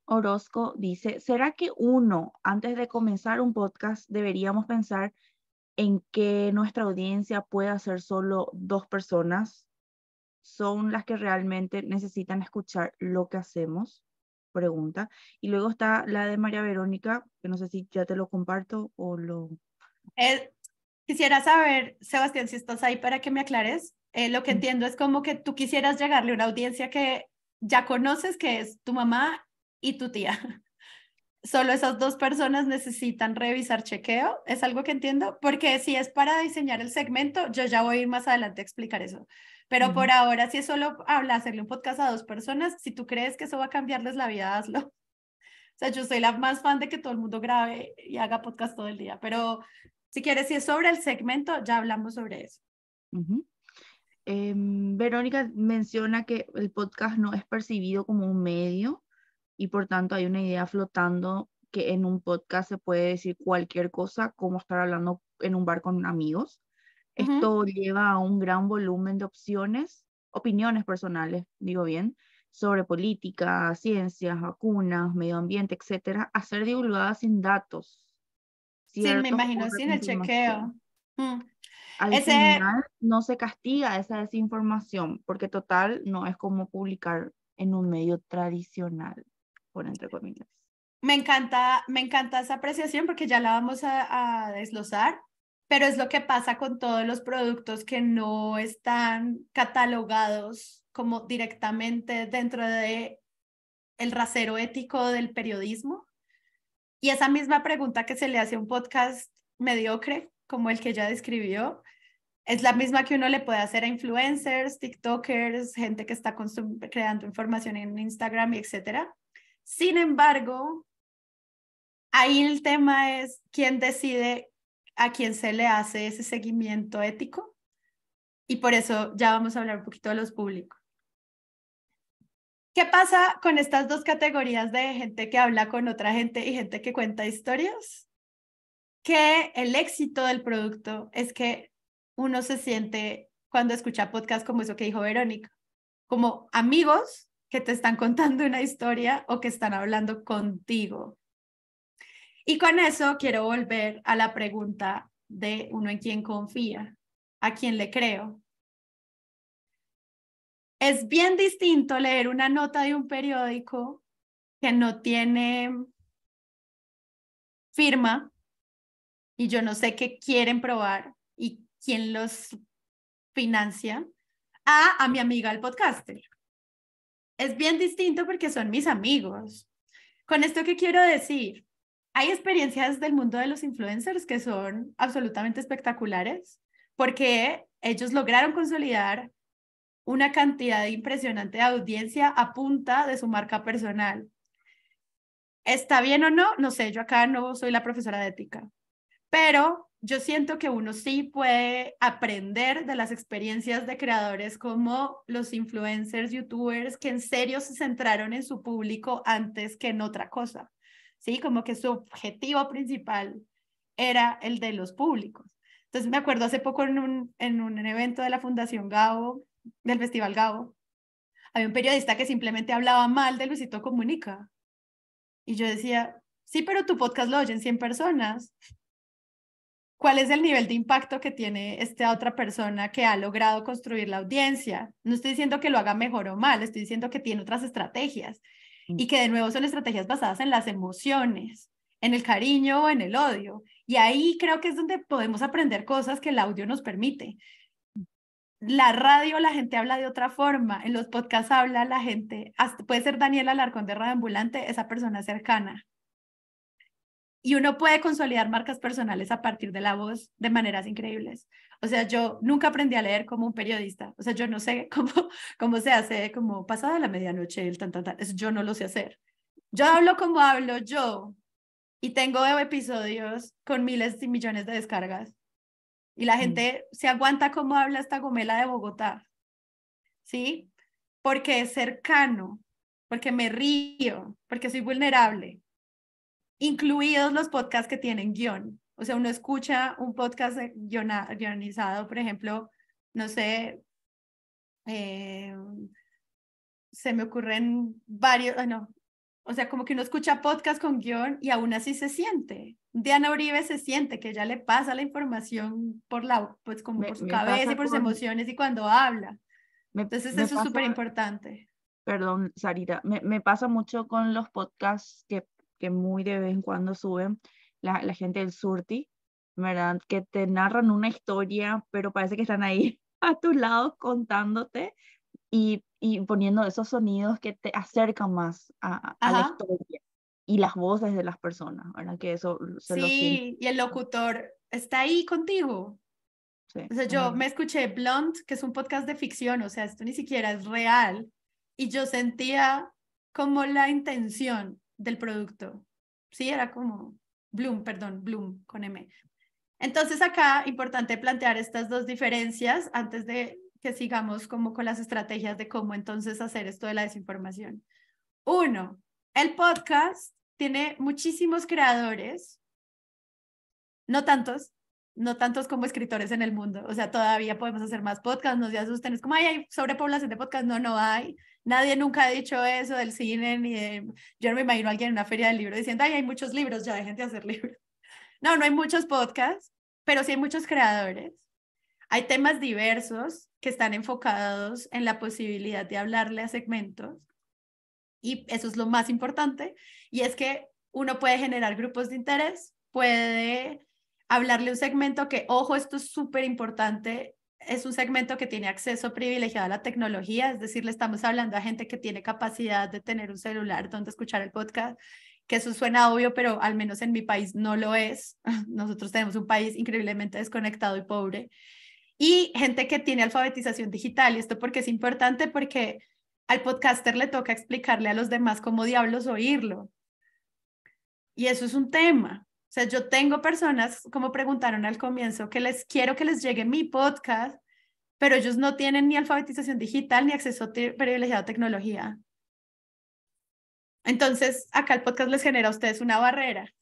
Orozco dice, ¿será que uno, antes de comenzar un podcast, deberíamos pensar en que nuestra audiencia pueda ser solo 2 personas? ¿Son las que realmente necesitan escuchar lo que hacemos? Pregunta. Y luego está la de María Verónica, que no sé si ya te lo comparto o lo... Quisiera saber, Sebastián, si estás ahí para que me aclares. Lo que entiendo es como que tú quisieras llegarle a una audiencia que ya conoces, que es tu mamá y tu tía. Solo esas 2 personas necesitan revisar chequeo, es algo que entiendo, porque si es para diseñar el segmento, yo ya voy a ir más adelante a explicar eso. Pero por ahora, si es solo hacerle un podcast a 2 personas, si tú crees que eso va a cambiarles la vida, hazlo. O sea, yo soy la más fan de que todo el mundo grabe y haga podcast todo el día, pero si quieres, si es sobre el segmento, ya hablamos sobre eso. Verónica menciona que el podcast no es percibido como un medio y por tanto hay una idea flotando que en un podcast se puede decir cualquier cosa, como estar hablando en un bar con amigos. Esto lleva a un gran volumen de opiniones personales, digo bien, sobre política, ciencias, vacunas, medio ambiente, etcétera, a ser divulgadas sin datos. Sí, me Ciertos imagino, o sin el chequeo. Mm. Al Ese, final no se castiga esa desinformación, porque total no es como publicar en un medio tradicional, por entre comillas. me encanta esa apreciación porque ya la vamos a desglosar, pero es lo que pasa con todos los productos que no están catalogados como directamente dentro de el rasero ético del periodismo. Y esa misma pregunta que se le hace a un podcast mediocre, como el que ella describió, es la misma que uno le puede hacer a influencers, TikTokers, gente que está creando información en Instagram y etcétera. Sin embargo, ahí el tema es quién decide a quién se le hace ese seguimiento ético, y por eso ya vamos a hablar un poquito de los públicos. ¿Qué pasa con estas dos categorías de gente que habla con otra gente y gente que cuenta historias? Que el éxito del producto es que uno se siente cuando escucha podcast como eso que dijo Verónica, como amigos que te están contando una historia o que están hablando contigo. Y con eso quiero volver a la pregunta de uno en quién confía, a quién le creo. Es bien distinto leer una nota de un periódico que no tiene firma y yo no sé qué quieren probar y quién los financia, a mi amiga el podcaster. Es bien distinto porque son mis amigos. Con esto, ¿qué quiero decir? Hay experiencias del mundo de los influencers que son absolutamente espectaculares porque ellos lograron consolidar una cantidad impresionante de audiencia a punta de su marca personal. ¿Está bien o no? No sé, yo acá no soy la profesora de ética, pero yo siento que uno sí puede aprender de las experiencias de creadores como los influencers, youtubers, que en serio se centraron en su público antes que en otra cosa, ¿sí? Como que su objetivo principal era el de los públicos. Entonces me acuerdo hace poco en un evento de la Fundación Gabo, del Festival Gabo, había un periodista que simplemente hablaba mal de Luisito Comunica. Y yo decía, sí, pero tu podcast lo oyen 100 personas. ¿Cuál es el nivel de impacto que tiene esta otra persona que ha logrado construir la audiencia? No estoy diciendo que lo haga mejor o mal, estoy diciendo que tiene otras estrategias y que de nuevo son estrategias basadas en las emociones, en el cariño o en el odio. Y ahí creo que es donde podemos aprender cosas que el audio nos permite. La radio, la gente habla de otra forma, en los podcasts habla la gente, hasta puede ser Daniela Alarcón de Radio Ambulante, esa persona cercana. Y uno puede consolidar marcas personales a partir de la voz de maneras increíbles. O sea, yo nunca aprendí a leer como un periodista. O sea, yo no sé cómo se hace, como pasada la medianoche, el tan, tan, tan. Eso yo no lo sé hacer. Yo hablo como hablo yo y tengo episodios con miles y millones de descargas. Y la gente se aguanta cómo habla esta gomela de Bogotá. ¿Sí? Porque es cercano, porque me río, porque soy vulnerable, incluidos los podcasts que tienen guión. O sea, uno escucha un podcast guionizado, por ejemplo, no sé, eh, se me ocurren varios, no, o sea, como que uno escucha podcast con guión y aún así se siente. Diana Uribe se siente que ya le pasa la información por pues como por su Me cabeza y pasa por sus emociones y cuando habla. Entonces me eso es pasa, súper importante. perdón, Sarita, me pasa mucho con los podcasts que muy de vez en cuando suben la gente del Surti, ¿verdad? Que te narran una historia, pero parece que están ahí a tu lado contándote y poniendo esos sonidos que te acercan más a la Ajá. historia y las voces de las personas, ¿verdad? Que eso se lo siento. Sí, y el locutor está ahí contigo. Sí, O sea, es yo verdad. me escuché Blunt, que es un podcast de ficción, o sea, esto ni siquiera es real, y yo sentía como la intención del producto. Sí, era como Bloom, perdón, Bloom con M. Entonces acá, importante plantear estas dos diferencias antes de que sigamos como con las estrategias de cómo entonces hacer esto de la desinformación. Uno, el podcast tiene muchísimos creadores, no tantos, no tantos como escritores en el mundo. O sea, todavía podemos hacer más podcasts, no se asusten. Es como, ay, hay sobrepoblación de podcasts. No, no hay. Nadie nunca ha dicho eso del cine, ni de... Yo no me imagino a alguien en una feria del libro diciendo, ay, hay muchos libros, ya dejen de hacer libros. No, no hay muchos podcasts, pero sí hay muchos creadores. Hay temas diversos que están enfocados en la posibilidad de hablarle a segmentos y eso es lo más importante y es que uno puede generar grupos de interés, puede hablarle a un segmento que, ojo, esto es súper importante, es un segmento que tiene acceso privilegiado a la tecnología, es decir, le estamos hablando a gente que tiene capacidad de tener un celular donde escuchar el podcast, que eso suena obvio, pero al menos en mi país no lo es. Nosotros tenemos un país increíblemente desconectado y pobre. Y gente que tiene alfabetización digital. Y esto porque es importante, porque al podcaster le toca explicarle a los demás cómo diablos oírlo. Y eso es un tema. O sea, yo tengo personas, como preguntaron al comienzo, que les quiero que les llegue mi podcast, pero ellos no tienen ni alfabetización digital ni acceso privilegiado a tecnología. Entonces, acá el podcast les genera a ustedes una barrera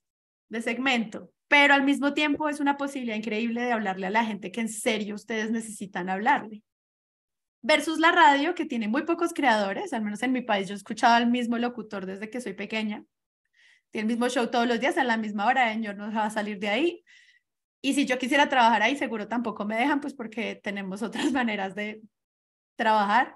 de segmento, pero al mismo tiempo es una posibilidad increíble de hablarle a la gente que en serio ustedes necesitan hablarle. Versus la radio, que tiene muy pocos creadores, al menos en mi país yo he escuchado al mismo locutor desde que soy pequeña, tiene el mismo show todos los días a la misma hora, yo no va a salir de ahí. Y si yo quisiera trabajar ahí, seguro tampoco me dejan, pues porque tenemos otras maneras de trabajar.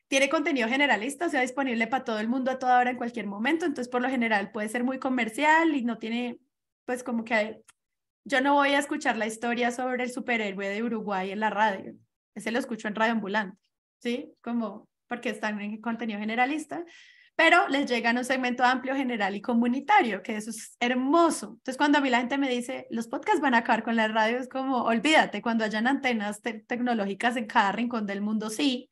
Tiene contenido generalista, o sea, disponible para todo el mundo a toda hora, en cualquier momento. Entonces, por lo general, puede ser muy comercial y no tiene, pues como que yo no voy a escuchar la historia sobre el superhéroe de Uruguay en la radio. Ese lo escucho en Radio Ambulante, ¿sí? Como porque están en contenido generalista, pero les llega a un segmento amplio, general y comunitario, que eso es hermoso. Entonces, cuando a mí la gente me dice, los podcasts van a acabar con la radio, es como, olvídate, cuando hayan antenas tecnológicas en cada rincón del mundo, sí.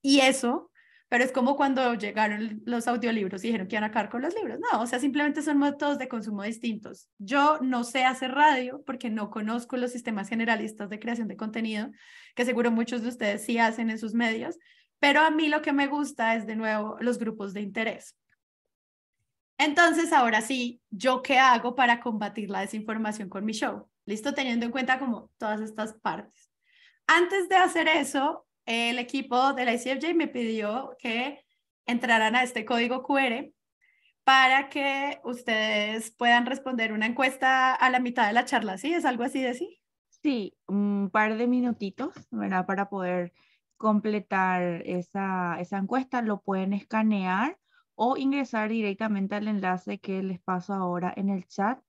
Y eso, pero es como cuando llegaron los audiolibros y dijeron que iban a acabar con los libros. No, o sea, simplemente son métodos de consumo distintos. Yo no sé hacer radio porque no conozco los sistemas generalistas de creación de contenido, que seguro muchos de ustedes sí hacen en sus medios, pero a mí lo que me gusta es de nuevo los grupos de interés. Entonces, ahora sí, ¿yo qué hago para combatir la desinformación con mi show? Listo, teniendo en cuenta como todas estas partes. Antes de hacer eso, el equipo de la ICFJ me pidió que entraran a este código QR para que ustedes puedan responder una encuesta a la mitad de la charla. ¿Sí? ¿Es algo así de sí? Sí, un par de minutitos, ¿verdad? Para poder completar esa encuesta, lo pueden escanear o ingresar directamente al enlace que les paso ahora en el chat.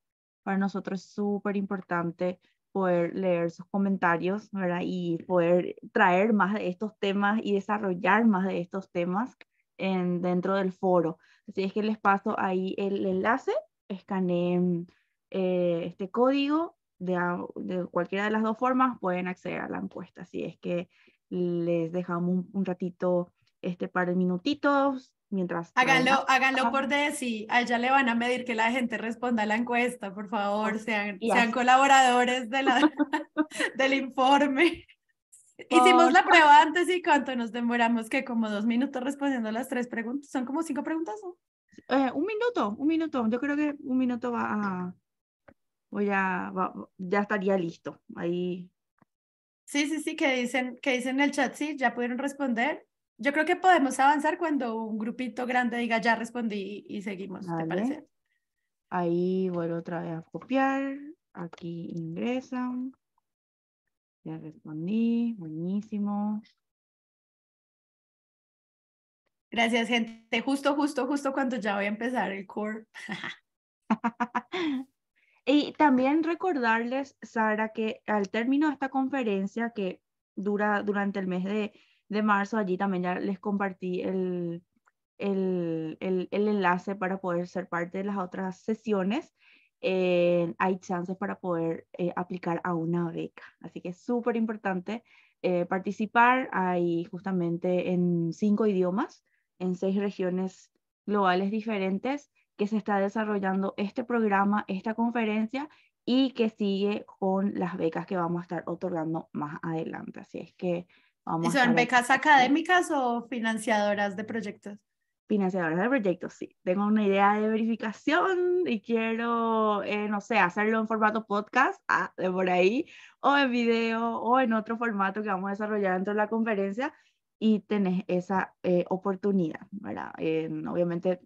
Para nosotros es súper importante poder leer sus comentarios, ¿verdad? Y poder traer más de estos temas y desarrollar más de estos temas dentro del foro. Así es que les paso ahí el enlace, escaneen este código de cualquiera de las dos formas pueden acceder a la encuesta. Así es que les dejamos un ratito, este par de minutitos, mientras traen. Háganlo por sí. A ella le van a medir que la gente responda a la encuesta, por favor, Y sean así, colaboradores del informe. Hicimos por la prueba antes y cuánto nos demoramos, que como 2 minutos respondiendo las 3 preguntas. Son como 5 preguntas, ¿no? un minuto. Yo creo que un minuto ya estaría listo. Ahí, Sí, sí, sí, que dicen en el chat, sí, ya pudieron responder. Yo creo que podemos avanzar cuando un grupito grande diga ya respondí y seguimos, ¿te dale. parece? Ahí vuelvo otra vez a copiar. Aquí ingresan. Ya respondí. Buenísimo. Gracias, gente. Justo cuando ya voy a empezar el core. Y también recordarles, Sara, que al término de esta conferencia que dura durante el mes de marzo, allí también ya les compartí el enlace para poder ser parte de las otras sesiones. Hay chances para poder aplicar a una beca. Así que es súper importante participar. Hay justamente en 5 idiomas, en 6 regiones globales diferentes que se está desarrollando este programa, esta conferencia y que sigue con las becas que vamos a estar otorgando más adelante. Así es que ¿Y vamos a son estar becas académicas o financiadoras de proyectos? financiadoras de proyectos, sí. Tengo una idea de verificación y quiero, no sé, hacerlo en formato podcast, de por ahí, o en video, o en otro formato que vamos a desarrollar dentro de la conferencia y tenés esa oportunidad, ¿verdad? Obviamente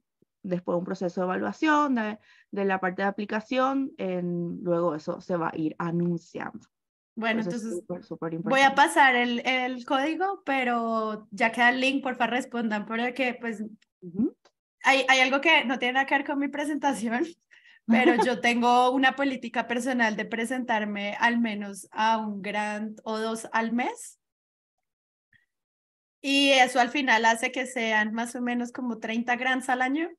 después un proceso de evaluación de la parte de aplicación, luego eso se va a ir anunciando. Bueno, Entonces es entonces súper, súper voy a importante. pasar el código, pero ya queda el link, porfa, respondan, porque pues Ujú. hay algo que no tiene nada que ver con mi presentación, pero yo tengo una política personal de presentarme al menos a un grant o 2 al mes. Y eso al final hace que sean más o menos como 30 grants al año.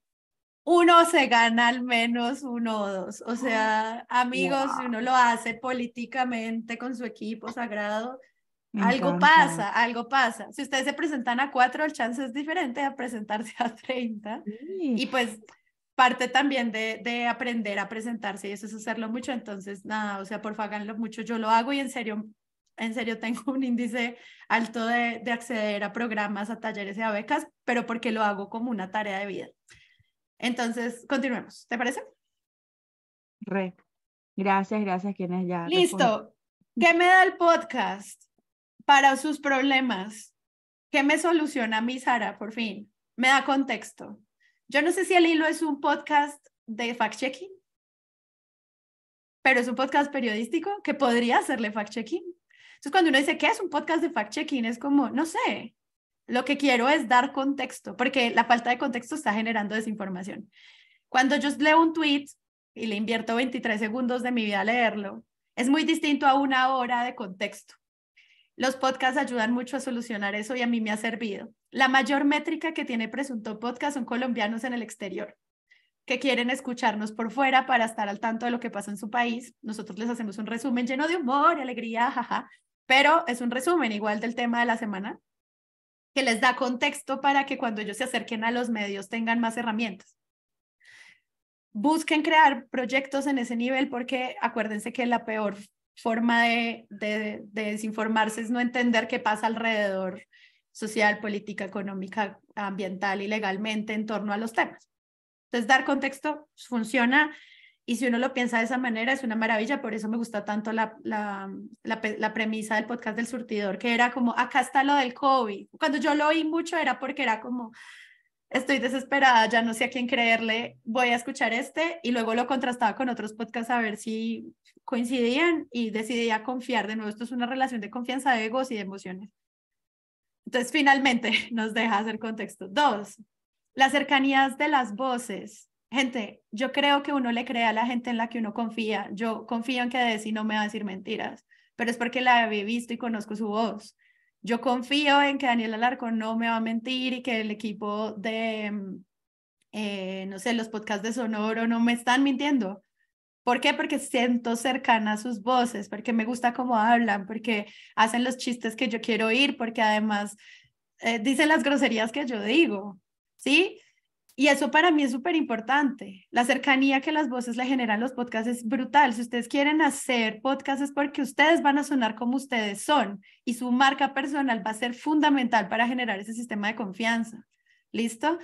Uno se gana al menos 1 o 2. O sea, amigos, si uno Wow, lo hace políticamente con su equipo sagrado, me algo encanta. pasa, algo pasa. Si ustedes se presentan a 4, el chance es diferente a presentarse a 30. Sí, Y pues parte también de aprender a presentarse y eso es hacerlo mucho. Entonces, nada, o sea, porfa, háganlo mucho. Yo lo hago y en serio tengo un índice alto de acceder a programas, a talleres y a becas, pero porque lo hago como una tarea de vida. Entonces, continuemos. ¿Te parece? re. Gracias, gracias quienes ya respondieron. Listo. ¿Qué me da el podcast para sus problemas? ¿Qué me soluciona a mí, Sara, por fin? Me da contexto. Yo no sé si El Hilo es un podcast de fact-checking, pero es un podcast periodístico que podría hacerle fact-checking. Entonces, cuando uno dice, ¿qué es un podcast de fact-checking? Es como, no sé, lo que quiero es dar contexto, porque la falta de contexto está generando desinformación. Cuando yo leo un tweet y le invierto 23 segundos de mi vida a leerlo, es muy distinto a 1 hora de contexto. Los podcasts ayudan mucho a solucionar eso y a mí me ha servido. La mayor métrica que tiene Presunto Podcast son colombianos en el exterior que quieren escucharnos por fuera para estar al tanto de lo que pasa en su país. Nosotros les hacemos un resumen lleno de humor y alegría, jaja, pero es un resumen igual del tema de la semana que les da contexto para que cuando ellos se acerquen a los medios tengan más herramientas. Busquen crear proyectos en ese nivel porque acuérdense que la peor forma de desinformarse es no entender qué pasa alrededor social, política, económica, ambiental y legalmente en torno a los temas. Entonces, dar contexto funciona y si uno lo piensa de esa manera es una maravilla, por eso me gusta tanto la premisa del podcast del surtidor, que era como, acá está lo del COVID. Cuando yo lo oí mucho era porque era como, estoy desesperada, ya no sé a quién creerle, voy a escuchar este y luego lo contrastaba con otros podcasts a ver si coincidían y decidía confiar. De nuevo, esto es una relación de confianza, de egos y de emociones. Entonces, finalmente nos deja hacer contexto. 2, las cercanías de las voces. Gente, yo creo que uno le cree a la gente en la que uno confía. Yo confío en que Desi no me va a decir mentiras, pero es porque la he visto y conozco su voz. Yo confío en que Daniel Alarcón no me va a mentir y que el equipo de, no sé, los podcasts de Sonoro no me están mintiendo. ¿Por qué? Porque siento cercana a sus voces, porque me gusta cómo hablan, porque hacen los chistes que yo quiero oír, porque además dicen las groserías que yo digo, ¿sí? Y eso para mí es súper importante. La cercanía que las voces le generan a los podcasts es brutal. Si ustedes quieren hacer podcasts es porque ustedes van a sonar como ustedes son y su marca personal va a ser fundamental para generar ese sistema de confianza. ¿Listo?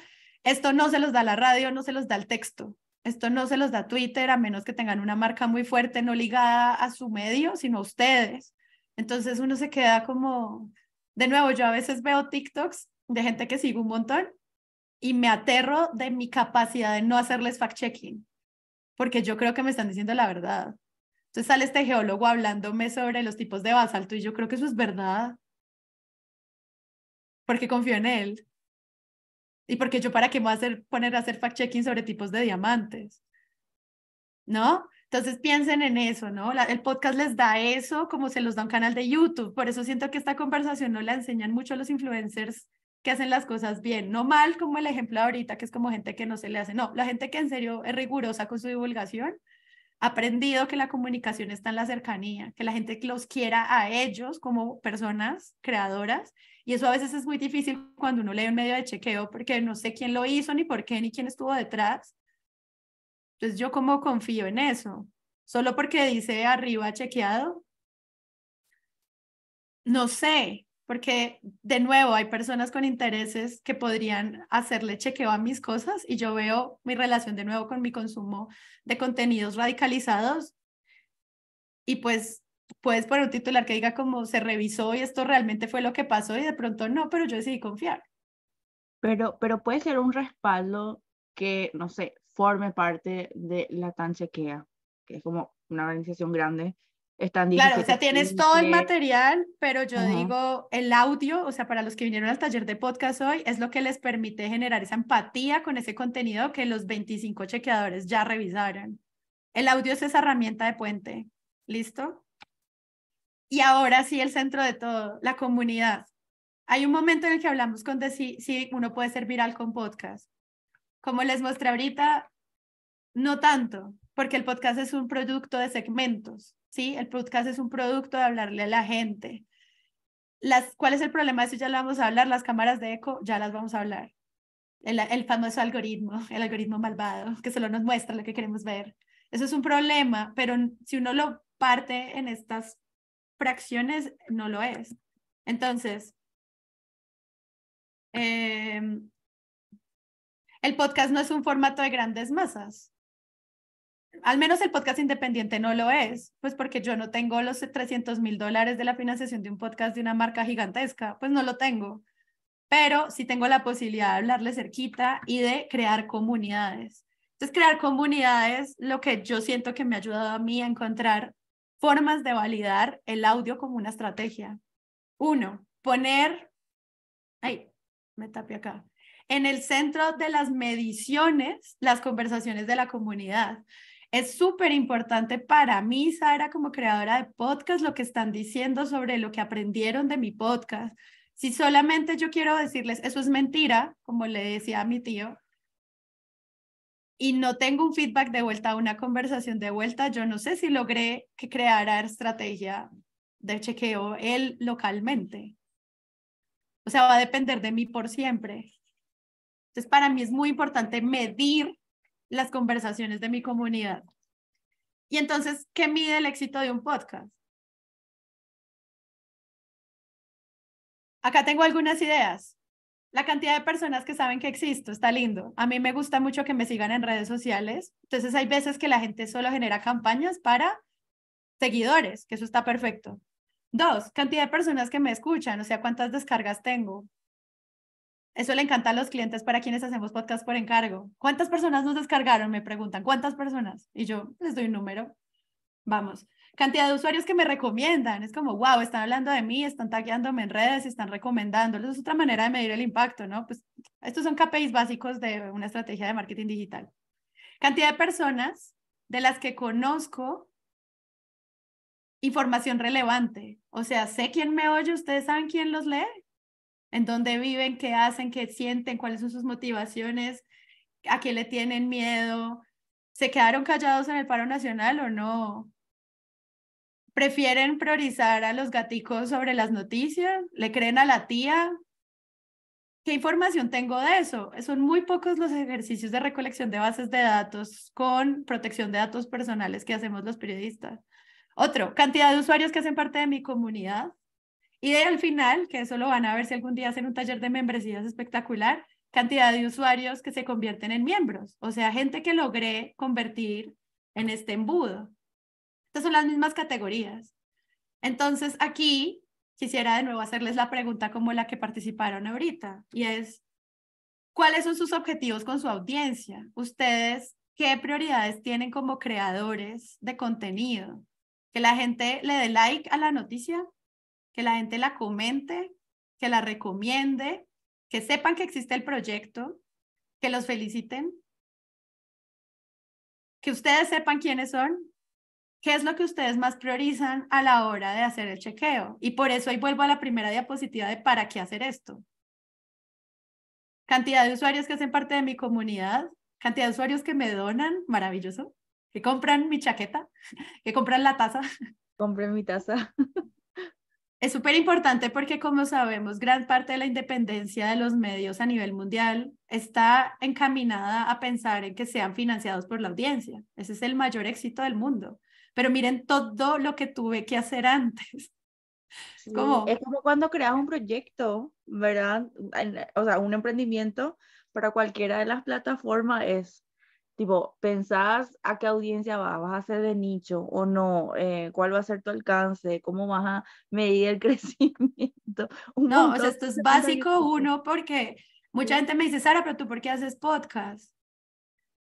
Esto no se los da la radio, no se los da el texto. Esto no se los da Twitter a menos que tengan una marca muy fuerte, no ligada a su medio, sino a ustedes. Entonces uno se queda como, de nuevo, yo a veces veo TikToks de gente que sigo un montón y me aterro de mi capacidad de no hacerles fact-checking, porque yo creo que me están diciendo la verdad. Entonces sale este geólogo hablándome sobre los tipos de basalto y yo creo que eso es verdad, porque confío en él. Y porque yo para qué me voy a poner a hacer fact-checking sobre tipos de diamantes, ¿no? Entonces piensen en eso, ¿no? El podcast les da eso como se los da un canal de YouTube. Por eso siento que esta conversación no la enseñan mucho a los influencers que hacen las cosas bien, no mal como el ejemplo de ahorita, que es como gente que no se le hace, no, la gente que en serio es rigurosa con su divulgación, ha aprendido que la comunicación está en la cercanía, que la gente los quiera a ellos como personas creadoras, y eso a veces es muy difícil cuando uno lee un medio de chequeo, porque no sé quién lo hizo, ni por qué, ni quién estuvo detrás. Entonces, ¿yo cómo confío en eso? Solo porque dice arriba chequeado, no sé, porque de nuevo hay personas con intereses que podrían hacerle chequeo a mis cosas y yo veo mi relación de nuevo con mi consumo de contenidos radicalizados y pues puedes poner un titular que diga como se revisó y esto realmente fue lo que pasó y de pronto no, pero yo decidí confiar. Pero puede ser un respaldo que, no sé, forme parte de Latam Chequea, que es como una organización grande. Están Claro, o 17 sea, tienes todo el países. material, pero yo Ajá. digo, el audio, o sea, para los que vinieron al taller de podcast hoy, es lo que les permite generar esa empatía con ese contenido que los 25 chequeadores ya revisaron. El audio es esa herramienta de puente. ¿Listo? Y ahora sí, el centro de todo, la comunidad. Hay un momento en el que hablamos con de si uno puede ser viral con podcast. Como les mostré ahorita, no tanto, porque el podcast es un producto de segmentos, ¿sí? El podcast es un producto de hablarle a la gente. ¿Cuál es el problema? Eso ya lo vamos a hablar, las cámaras de eco, ya las vamos a hablar. El famoso algoritmo, el algoritmo malvado, que solo nos muestra lo que queremos ver. Eso es un problema, pero si uno lo parte en estas fracciones, no lo es. Entonces, el podcast no es un formato de grandes masas. Al menos el podcast independiente no lo es, pues porque yo no tengo los $300,000 de la financiación de un podcast de una marca gigantesca, pues no lo tengo, pero sí tengo la posibilidad de hablarle cerquita y de crear comunidades. Entonces, crear comunidades, lo que yo siento que me ha ayudado a mí a encontrar formas de validar el audio como una estrategia. Uno, ay, me tapé acá, en el centro de las mediciones, las conversaciones de la comunidad. Es súper importante para mí, Sara, como creadora de podcast, lo que están diciendo sobre lo que aprendieron de mi podcast. Si solamente yo quiero decirles, eso es mentira, como le decía a mi tío, y no tengo un feedback de vuelta, a una conversación de vuelta, yo no sé si logré que creara estrategia de chequeo él localmente. O sea, va a depender de mí por siempre. Entonces, para mí es muy importante medir las conversaciones de mi comunidad. Y entonces, ¿qué mide el éxito de un podcast? Acá tengo algunas ideas. La cantidad de personas que saben que existo está lindo. A mí me gusta mucho que me sigan en redes sociales. Entonces, hay veces que la gente solo genera campañas para seguidores, que eso está perfecto. Dos, cantidad de personas que me escuchan, o sea, cuántas descargas tengo. Eso le encanta a los clientes para quienes hacemos podcast por encargo. ¿Cuántas personas nos descargaron? Me preguntan, ¿cuántas personas? Y yo les doy un número. Vamos. Cantidad de usuarios que me recomiendan. Es como, wow, están hablando de mí, están tagueándome en redes, están recomendando. Eso es otra manera de medir el impacto, ¿no? Pues estos son KPIs básicos de una estrategia de marketing digital. Cantidad de personas de las que conozco información relevante. O sea, sé quién me oye, ustedes saben quién los lee, en dónde viven, qué hacen, qué sienten, cuáles son sus motivaciones, a qué le tienen miedo, se quedaron callados en el paro nacional o no, prefieren priorizar a los gaticos sobre las noticias, le creen a la tía. ¿Qué información tengo de eso? Son muy pocos los ejercicios de recolección de bases de datos con protección de datos personales que hacemos los periodistas. Otro, cantidad de usuarios que hacen parte de mi comunidad. Y de al final, que eso lo van a ver si algún día hacen un taller de membresías espectacular, cantidad de usuarios que se convierten en miembros, o sea, gente que logré convertir en este embudo. Estas son las mismas categorías. Entonces, aquí quisiera de nuevo hacerles la pregunta como la que participaron ahorita, y es, ¿cuáles son sus objetivos con su audiencia? ¿Ustedes qué prioridades tienen como creadores de contenido? ¿Que la gente le dé like a la noticia? ¿Que la gente la comente? ¿Que la recomiende? ¿Que sepan que existe el proyecto? ¿Que los feliciten? ¿Que ustedes sepan quiénes son? ¿Qué es lo que ustedes más priorizan a la hora de hacer el chequeo? Y por eso ahí vuelvo a la primera diapositiva de para qué hacer esto. Cantidad de usuarios que hacen parte de mi comunidad, cantidad de usuarios que me donan, maravilloso, que compran mi chaqueta, que compran la taza. Compré mi taza. Es súper importante porque, como sabemos, gran parte de la independencia de los medios a nivel mundial está encaminada a pensar en que sean financiados por la audiencia. Ese es el mayor éxito del mundo. Pero miren todo lo que tuve que hacer antes. Sí, es Como, como cuando creas un proyecto, ¿verdad? O sea, un emprendimiento para cualquiera de las plataformas es, tipo, ¿pensás a qué audiencia vas? ¿Vas a ser de nicho o no? ¿Cuál va a ser tu alcance? ¿Cómo vas a medir el crecimiento? Un no, o sea, montón esto de es preguntas que básico existen. uno porque mucha Sí. gente me dice, Sara, pero tú ¿por qué haces podcast?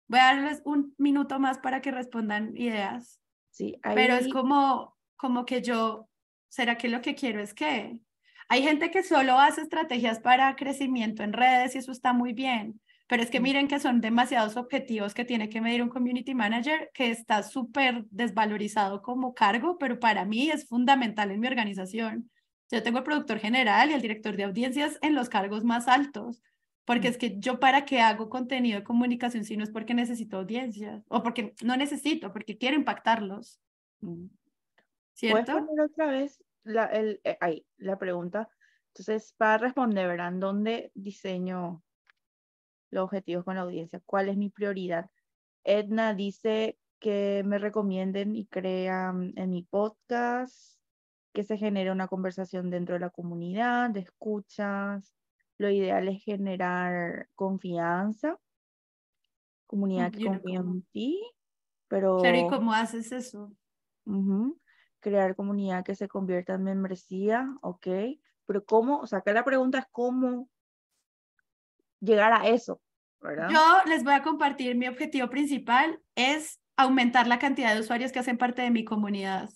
Voy a darles un minuto más para que respondan ideas, Sí, pero es ahí, como que yo, ¿será que lo que quiero es que hay gente que solo hace estrategias para crecimiento en redes y eso está muy bien, pero es que miren que son demasiados objetivos que tiene que medir un community manager que está súper desvalorizado como cargo, pero para mí es fundamental en mi organización. Yo tengo el productor general y el director de audiencias en los cargos más altos, porque es que yo para qué hago contenido de comunicación si no es porque necesito audiencias o porque no necesito, porque quiero impactarlos, puedes ¿cierto? poner otra vez ahí, la pregunta. Entonces, para responder, ¿verdad? ¿En dónde diseño los objetivos con la audiencia? ¿Cuál es mi prioridad? Edna dice que me recomienden y crean en mi podcast, que se genere una conversación dentro de la comunidad, de escuchas. Lo ideal es generar confianza, comunidad que Y uno confíe como, en ti, claro, ¿y pero cómo haces eso? ujú, crear comunidad que se convierta en membresía, ok. Pero ¿cómo? O sea, acá la pregunta es cómo llegar a eso, ¿verdad? Yo les voy a compartir mi objetivo principal es aumentar la cantidad de usuarios que hacen parte de mi comunidad.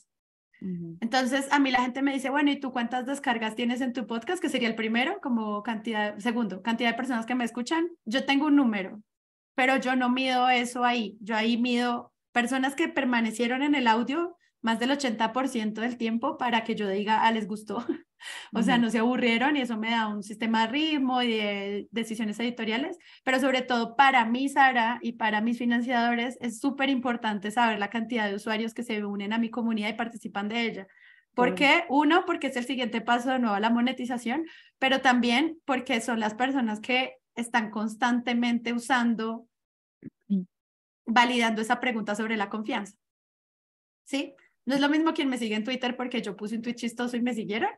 Ujú, Entonces, a mí la gente me dice, bueno, ¿y tú cuántas descargas tienes en tu podcast? Que sería el primero, como cantidad, segundo, cantidad de personas que me escuchan. Yo tengo un número, pero yo no mido eso ahí. Yo ahí mido personas que permanecieron en el audio más del 80% del tiempo para que yo diga, ah, les gustó. O sea, ujú, no se aburrieron y eso me da un sistema de ritmo y de decisiones editoriales, pero sobre todo para mí, Sara, y para mis financiadores es súper importante saber la cantidad de usuarios que se unen a mi comunidad y participan de ella. ¿Por claro. qué? Uno, porque es el siguiente paso de nuevo a la monetización, pero también porque son las personas que están constantemente usando, Mm, validando esa pregunta sobre la confianza. ¿Sí? No es lo mismo quien me sigue en Twitter porque yo puse un tweet chistoso y me siguieron,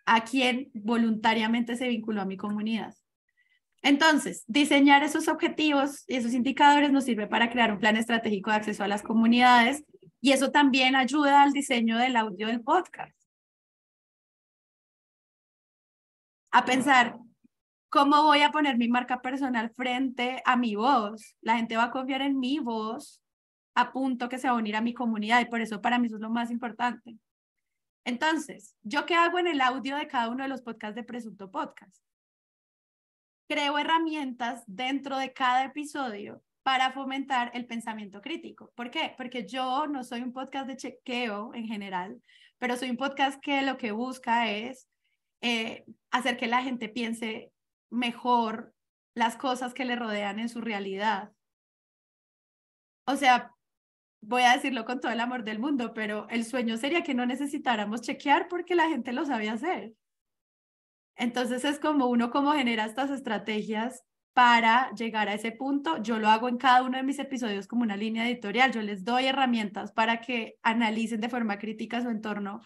a quien voluntariamente se vinculó a mi comunidad. Entonces, diseñar esos objetivos y esos indicadores nos sirve para crear un plan estratégico de acceso a las comunidades y eso también ayuda al diseño del audio del podcast. A pensar, ¿cómo voy a poner mi marca personal frente a mi voz? La gente va a confiar en mi voz a punto que se va a unir a mi comunidad y por eso para mí eso es lo más importante. Entonces, ¿yo qué hago en el audio de cada uno de los podcasts de Presunto Podcast? Creo herramientas dentro de cada episodio para fomentar el pensamiento crítico. ¿Por qué? Porque yo no soy un podcast de chequeo en general, pero soy un podcast que lo que busca es hacer que la gente piense mejor las cosas que le rodean en su realidad. O sea, voy a decirlo con todo el amor del mundo, pero el sueño sería que no necesitáramos chequear porque la gente lo sabe hacer. Entonces es como uno cómo genera estas estrategias para llegar a ese punto. Yo lo hago en cada uno de mis episodios como una línea editorial. Yo les doy herramientas para que analicen de forma crítica su entorno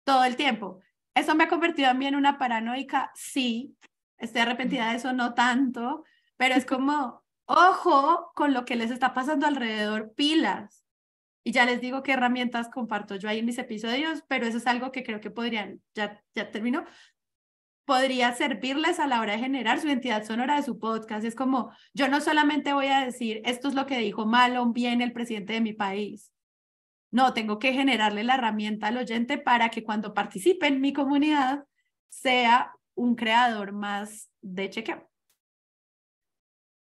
todo el tiempo. ¿Eso me ha convertido a mí en una paranoica? Sí. Estoy arrepentida de eso, no tanto, pero es como, ojo con lo que les está pasando alrededor, pilas. Y ya les digo qué herramientas comparto yo ahí en mis episodios, pero eso es algo que creo que podrían, ya termino, podría servirles a la hora de generar su identidad sonora de su podcast. Es como, yo no solamente voy a decir, esto es lo que dijo mal o bien el presidente de mi país. No, tengo que generarle la herramienta al oyente para que cuando participe en mi comunidad sea un creador más de chequeo.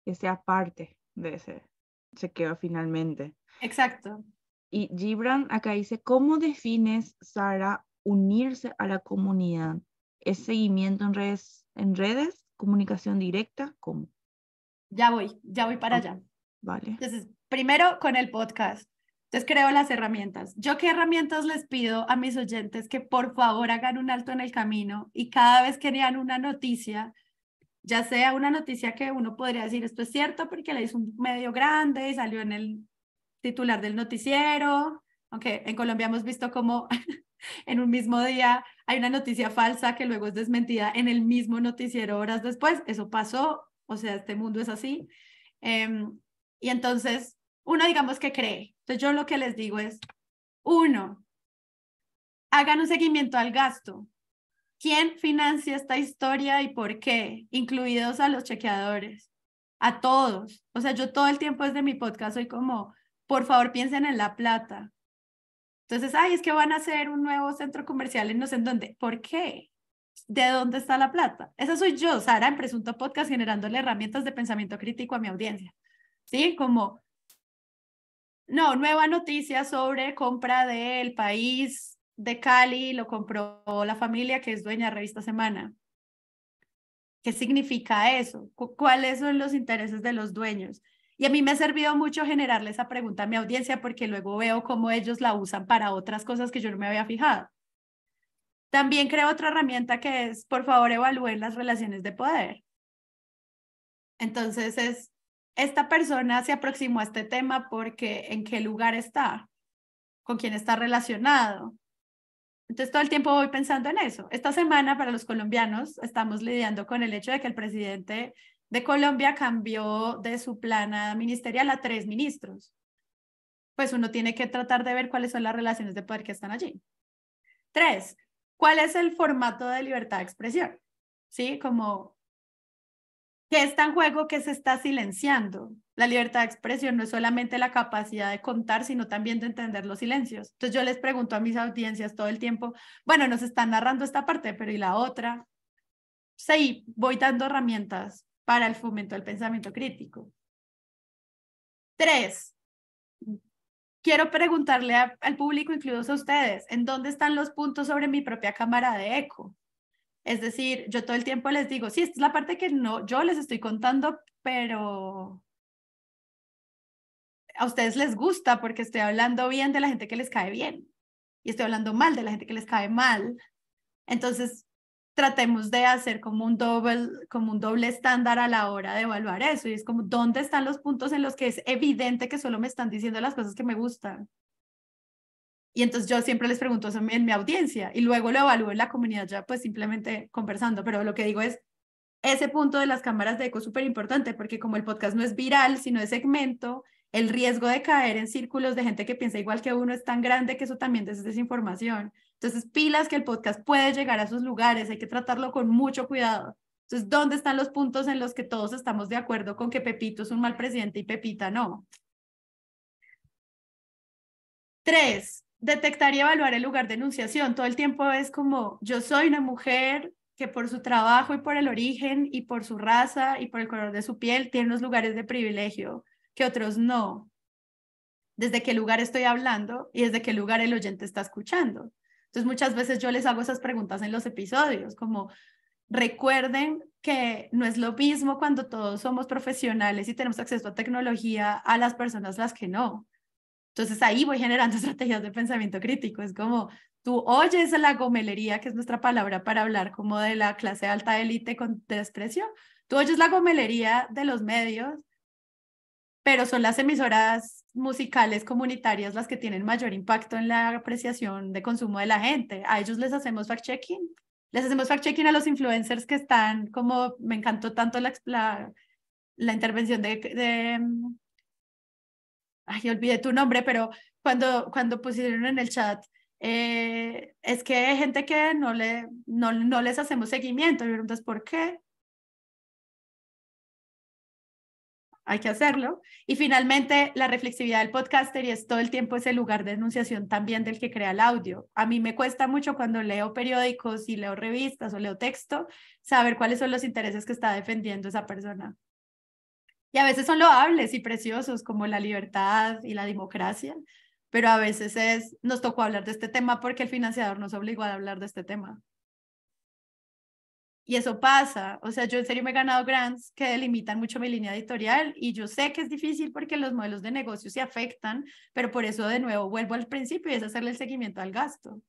que sea parte de ese chequeo finalmente. Exacto. Y Gibran acá dice, ¿cómo defines, Sara, unirse a la comunidad? ¿Es seguimiento en redes? ¿Comunicación directa? ¿Cómo? Ya voy para Ok, allá. vale. Entonces, primero con el podcast. Entonces, creo las herramientas. ¿Yo qué herramientas les pido a mis oyentes? Que por favor hagan un alto en el camino y cada vez que vean una noticia, ya sea una noticia que uno podría decir esto es cierto porque le hizo un medio grande y salió en el titular del noticiero, aunque en Colombia hemos visto como en un mismo día hay una noticia falsa que luego es desmentida en el mismo noticiero horas después, eso pasó, o sea, este mundo es así. Y entonces, uno digamos que cree. Entonces yo lo que les digo es, uno, hagan un seguimiento al gasto. ¿Quién financia esta historia y por qué? Incluidos a los chequeadores. a todos. O sea, yo todo el tiempo desde mi podcast soy como, por favor piensen en la plata. Entonces, ay, es que van a hacer un nuevo centro comercial en no sé en dónde. ¿Por qué? ¿De dónde está la plata? Esa soy yo, Sara, en Presunto Podcast, generándole herramientas de pensamiento crítico a mi audiencia. ¿Sí? Como, no, nueva noticia sobre compra del país de Cali, lo compró la familia que es dueña de Revista Semana. ¿Qué significa eso? ¿Cuáles son los intereses de los dueños? Y a mí me ha servido mucho generarle esa pregunta a mi audiencia porque luego veo cómo ellos la usan para otras cosas que yo no me había fijado. También creo otra herramienta que es, por favor, evalúen las relaciones de poder. Entonces, esta persona se aproximó a este tema porque en qué lugar está, con quién está relacionado. Entonces, todo el tiempo voy pensando en eso. Esta semana, para los colombianos, estamos lidiando con el hecho de que el presidente de Colombia cambió de su plana ministerial a 3 ministros. Pues uno tiene que tratar de ver cuáles son las relaciones de poder que están allí. 3, ¿cuál es el formato de libertad de expresión? ¿Sí? Como, ¿qué está en juego que se está silenciando? La libertad de expresión no es solamente la capacidad de contar, sino también de entender los silencios. Entonces yo les pregunto a mis audiencias todo el tiempo, bueno, nos están narrando esta parte, pero ¿y la otra? Sí, voy dando herramientas para el fomento del pensamiento crítico. 3, quiero preguntarle al público, incluidos a ustedes, ¿en dónde están los puntos sobre mi propia cámara de eco? Es decir, yo todo el tiempo les digo, sí, esta es la parte que no, yo les estoy contando, pero a ustedes les gusta porque estoy hablando bien de la gente que les cae bien y estoy hablando mal de la gente que les cae mal. Entonces, tratemos de hacer como un doble estándar a la hora de evaluar eso. Y es como, ¿dónde están los puntos en los que es evidente que solo me están diciendo las cosas que me gustan? Y entonces yo siempre les pregunto eso en mi audiencia y luego lo evalúo en la comunidad ya pues simplemente conversando. Pero lo que digo es, ese punto de las cámaras de eco es súper importante porque como el podcast no es viral, sino es segmento, el riesgo de caer en círculos de gente que piensa igual que uno es tan grande que eso también es desinformación. Entonces, pilas que el podcast puede llegar a esos lugares, hay que tratarlo con mucho cuidado. Entonces, ¿dónde están los puntos en los que todos estamos de acuerdo con que Pepito es un mal presidente y Pepita no? 3, detectar y evaluar el lugar de enunciación. Todo el tiempo es como, yo soy una mujer que por su trabajo y por el origen y por su raza y por el color de su piel tiene unos lugares de privilegio que otros no. Desde qué lugar estoy hablando y desde qué lugar el oyente está escuchando. Entonces muchas veces yo les hago esas preguntas en los episodios, como recuerden que no es lo mismo cuando todos somos profesionales y tenemos acceso a tecnología a las personas las que no. Entonces ahí voy generando estrategias de pensamiento crítico. Es como, tú oyes la gomelería, que es nuestra palabra para hablar como de la clase alta élite con desprecio. Tú oyes la gomelería de los medios, pero son las emisoras musicales comunitarias las que tienen mayor impacto en la apreciación de consumo de la gente. A ellos les hacemos fact-checking. Les hacemos fact-checking a los influencers que están como, me encantó tanto la intervención ay, olvidé tu nombre, pero cuando pusieron en el chat, es que hay gente que no les hacemos seguimiento. Y preguntas, ¿por qué? Hay que hacerlo. Y finalmente, la reflexividad del podcaster y es todo el tiempo ese lugar de enunciación también del que crea el audio. A mí me cuesta mucho cuando leo periódicos y leo revistas o leo texto, saber cuáles son los intereses que está defendiendo esa persona. Y a veces son loables y preciosos como la libertad y la democracia, pero a veces nos tocó hablar de este tema porque el financiador nos obligó a hablar de este tema. Y eso pasa, o sea, yo en serio me he ganado grants que delimitan mucho mi línea editorial y yo sé que es difícil porque los modelos de negocio se afectan, pero por eso de nuevo vuelvo al principio y es hacerle el seguimiento al gasto.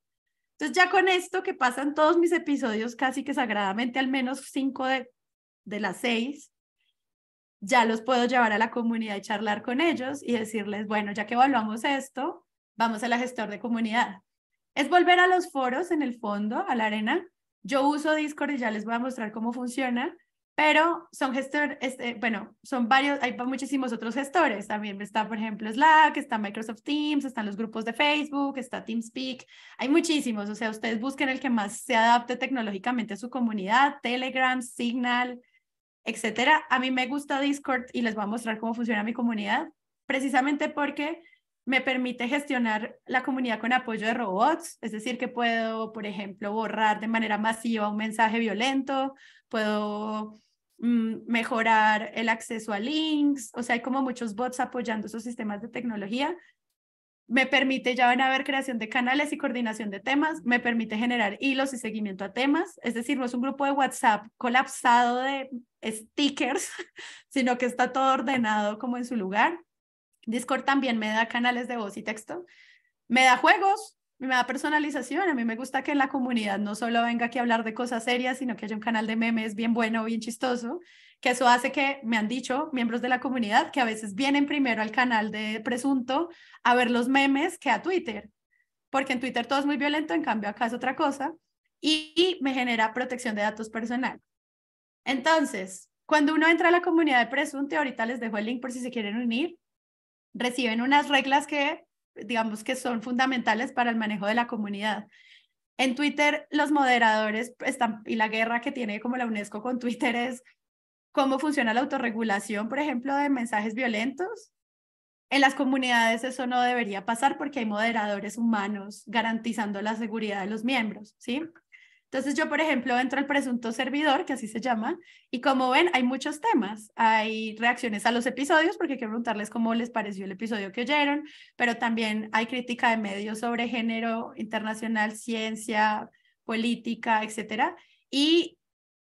Entonces ya con esto que pasan todos mis episodios casi que sagradamente, al menos 5 de las 6, ya los puedo llevar a la comunidad y charlar con ellos y decirles, bueno, ya que evaluamos esto, vamos a la gestor de comunidad. Es volver a los foros en el fondo, a la arena. Yo uso Discord y ya les voy a mostrar cómo funciona, pero son bueno, son varios, hay muchísimos otros gestores. También está, por ejemplo, Slack, está Microsoft Teams, están los grupos de Facebook, está TeamSpeak. Hay muchísimos, o sea, ustedes busquen el que más se adapte tecnológicamente a su comunidad, Telegram, Signal, etcétera. A mí me gusta Discord y les voy a mostrar cómo funciona mi comunidad, precisamente porque me permite gestionar la comunidad con apoyo de robots, es decir, que puedo, por ejemplo, borrar de manera masiva un mensaje violento, puedo mejorar el acceso a links, o sea, hay como muchos bots apoyando esos sistemas de tecnología. Me permite, ya van a ver, creación de canales y coordinación de temas, me permite generar hilos y seguimiento a temas, es decir, no es un grupo de WhatsApp colapsado de stickers, sino que está todo ordenado como en su lugar. Discord también me da canales de voz y texto, me da juegos, me da personalización. A mí me gusta que en la comunidad no solo venga aquí a hablar de cosas serias, sino que haya un canal de memes bien bueno, bien chistoso, que eso hace que, me han dicho miembros de la comunidad, que a veces vienen primero al canal de Presunto a ver los memes que a Twitter, porque en Twitter todo es muy violento, en cambio acá es otra cosa, y me genera protección de datos personales. Entonces, cuando uno entra a la comunidad de Presunto, ahorita les dejo el link por si se quieren unir, reciben unas reglas que, digamos, que son fundamentales para el manejo de la comunidad. En Twitter, los moderadores están, y la guerra que tiene como la UNESCO con Twitter es cómo funciona la autorregulación, por ejemplo, de mensajes violentos. En las comunidades eso no debería pasar porque hay moderadores humanos garantizando la seguridad de los miembros, ¿sí? Entonces yo, por ejemplo, entro al presunto servidor, que así se llama, y como ven, hay muchos temas. Hay reacciones a los episodios, porque quiero preguntarles cómo les pareció el episodio que oyeron, pero también hay crítica de medios sobre género internacional, ciencia, política, etcétera. Y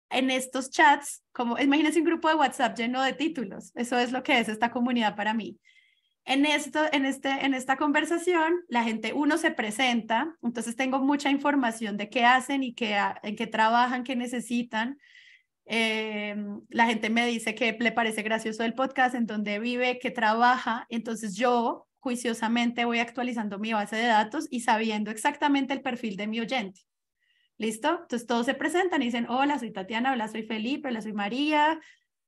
en estos chats, como imagínense un grupo de WhatsApp lleno de títulos, eso es lo que es esta comunidad para mí. En esta conversación, la gente, uno se presenta, entonces tengo mucha información de qué hacen y en qué trabajan, qué necesitan. La gente me dice que le parece gracioso el podcast, en dónde vive, qué trabaja. Entonces yo juiciosamente voy actualizando mi base de datos y sabiendo exactamente el perfil de mi oyente. ¿Listo? Entonces todos se presentan y dicen, hola, soy Tatiana, hola, soy Felipe, hola, soy María,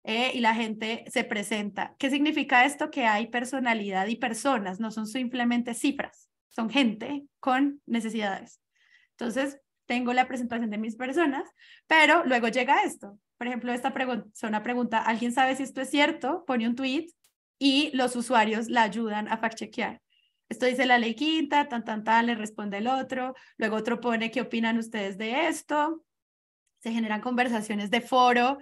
y la gente se presenta. ¿Qué significa esto? Que hay personalidad y personas, no son simplemente cifras, son gente con necesidades. Entonces, tengo la presentación de mis personas, pero luego llega esto. Por ejemplo, esta persona pregunta, ¿alguien sabe si esto es cierto? Pone un tweet y los usuarios la ayudan a fact-chequear. Esto dice la ley quinta, le responde el otro, luego otro pone, ¿qué opinan ustedes de esto? Se generan conversaciones de foro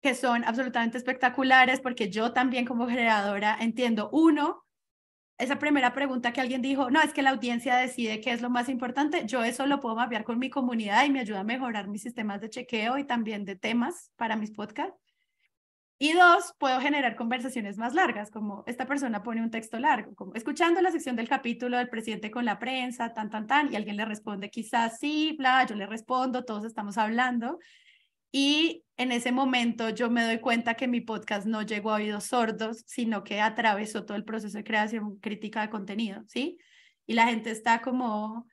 que son absolutamente espectaculares porque yo también como generadora entiendo, uno, esa primera pregunta que alguien dijo, no, es que la audiencia decide qué es lo más importante, yo eso lo puedo mapear con mi comunidad y me ayuda a mejorar mis sistemas de chequeo y también de temas para mis podcasts. Y dos, puedo generar conversaciones más largas, como esta persona pone un texto largo, como escuchando la sección del capítulo del presidente con la prensa, y alguien le responde quizás sí, bla, yo le respondo, todos estamos hablando. Y en ese momento yo me doy cuenta que mi podcast no llegó a oídos sordos, sino que atravesó todo el proceso de creación crítica de contenido, ¿sí? Y la gente está como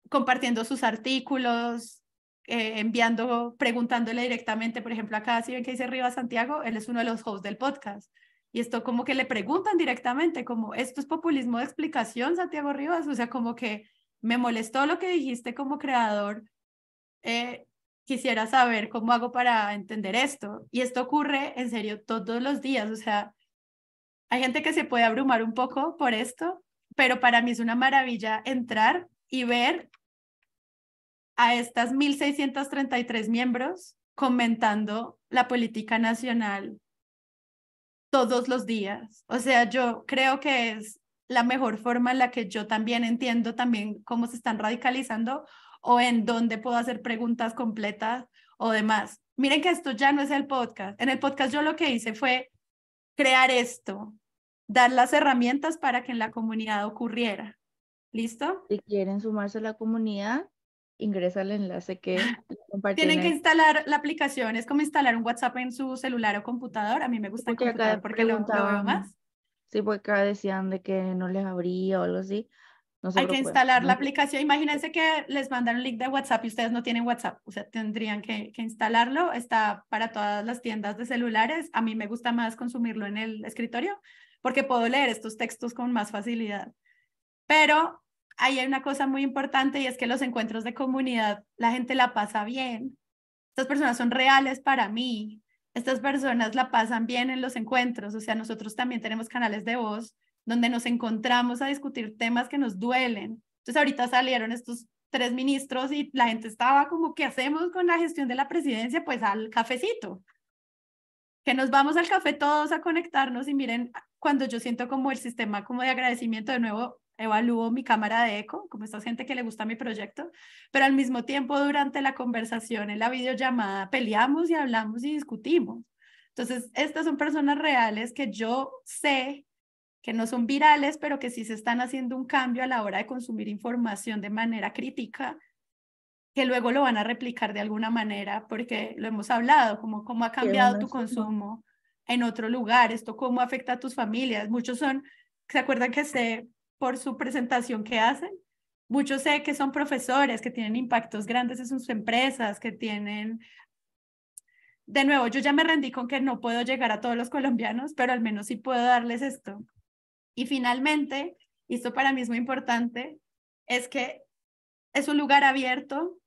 compartiendo sus artículos, enviando, preguntándole directamente, por ejemplo, acá si ven que dice Rivas Santiago, él es uno de los hosts del podcast. Y esto como que le preguntan directamente, como, ¿esto es populismo de explicación, Santiago Rivas? O sea, como que me molestó lo que dijiste como creador, quisiera saber cómo hago para entender esto. Y esto ocurre en serio todos los días. O sea, hay gente que se puede abrumar un poco por esto, pero para mí es una maravilla entrar y ver a estas 1.633 miembros comentando la política nacional todos los días. O sea, yo creo que es la mejor forma en la que yo también entiendo también cómo se están radicalizando o en dónde puedo hacer preguntas completas o demás. Miren que esto ya no es el podcast. En el podcast yo lo que hice fue crear esto, dar las herramientas para que en la comunidad ocurriera. ¿Listo? Si quieren sumarse a la comunidad, ingresa al enlace que compartí en Tienen que el... instalar la aplicación, es como instalar un WhatsApp en su celular o computador. A mí me gusta en Porque acá computador porque lo veo preguntaban, más. sí, porque acá decían de que no les abría o algo así. No se Hay que preocupen. instalar la aplicación. Imagínense que les mandan un link de WhatsApp y ustedes no tienen WhatsApp. O sea, tendrían que instalarlo. Está para todas las tiendas de celulares. A mí me gusta más consumirlo en el escritorio porque puedo leer estos textos con más facilidad. Pero ahí hay una cosa muy importante y es que los encuentros de comunidad, la gente la pasa bien. Estas personas son reales para mí. estas personas la pasan bien en los encuentros, o sea, nosotros también tenemos canales de voz donde nos encontramos a discutir temas que nos duelen. Entonces ahorita salieron estos 3 ministros y la gente estaba como, ¿qué hacemos con la gestión de la presidencia? Pues al cafecito, que nos vamos al café todos a conectarnos y miren, cuando yo siento como el sistema como de agradecimiento, de nuevo evalúo mi cámara de eco, como esta gente que le gusta mi proyecto, pero al mismo tiempo durante la conversación en la videollamada peleamos y hablamos y discutimos. Entonces, estas son personas reales que yo sé que no son virales, pero que sí se están haciendo un cambio a la hora de consumir información de manera crítica, que luego lo van a replicar de alguna manera, porque lo hemos hablado, como cómo ha Sí, es cambiado una tu suma. consumo en otro lugar, esto cómo afecta a tus familias. Muchos son, ¿se acuerdan que sé por su presentación que hacen? Muchos sé que son profesores, que tienen impactos grandes en sus empresas, que tienen... De nuevo, yo ya me rendí con que no puedo llegar a todos los colombianos, pero al menos sí puedo darles esto. Y finalmente, y esto para mí es muy importante, es que es un lugar abierto.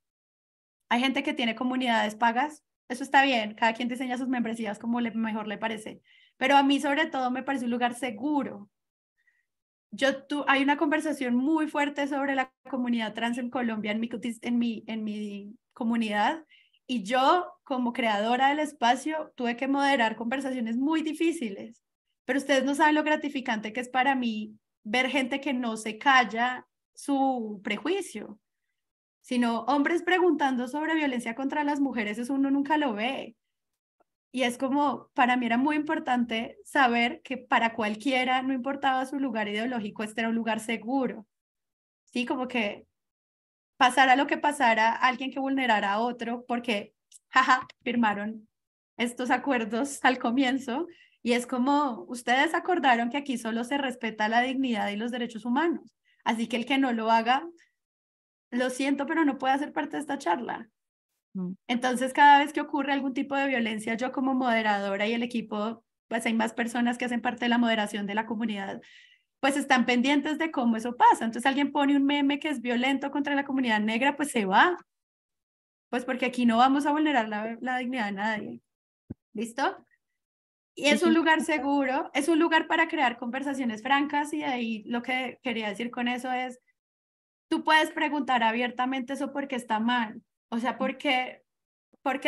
Hay gente que tiene comunidades pagas, eso está bien, cada quien diseña sus membresías como mejor le parece, pero a mí sobre todo me parece un lugar seguro. Hay una conversación muy fuerte sobre la comunidad trans en Colombia, en mi comunidad, y yo como creadora del espacio tuve que moderar conversaciones muy difíciles, pero ustedes no saben lo gratificante que es para mí ver gente que no se calla su prejuicio, sino hombres preguntando sobre violencia contra las mujeres, eso uno nunca lo ve. Y es como, para mí era muy importante saber que para cualquiera, no importaba su lugar ideológico, este era un lugar seguro. Sí, como que pasara lo que pasara, alguien que vulnerara a otro, porque, jaja, firmaron estos acuerdos al comienzo, y es como, ustedes acordaron que aquí solo se respeta la dignidad y los derechos humanos. Así que el que no lo haga, lo siento, pero no puede hacer parte de esta charla. Mm. Entonces, cada vez que ocurre algún tipo de violencia, yo como moderadora y el equipo, pues hay más personas que hacen parte de la moderación de la comunidad, pues están pendientes de cómo eso pasa. Entonces, alguien pone un meme que es violento contra la comunidad negra, pues se va, pues porque aquí no vamos a vulnerar la dignidad de nadie. ¿Listo? Y es un Dijiste, lugar seguro, es un lugar para crear conversaciones francas, y de ahí lo que quería decir con eso es, tú puedes preguntar abiertamente eso porque está mal. O sea, porque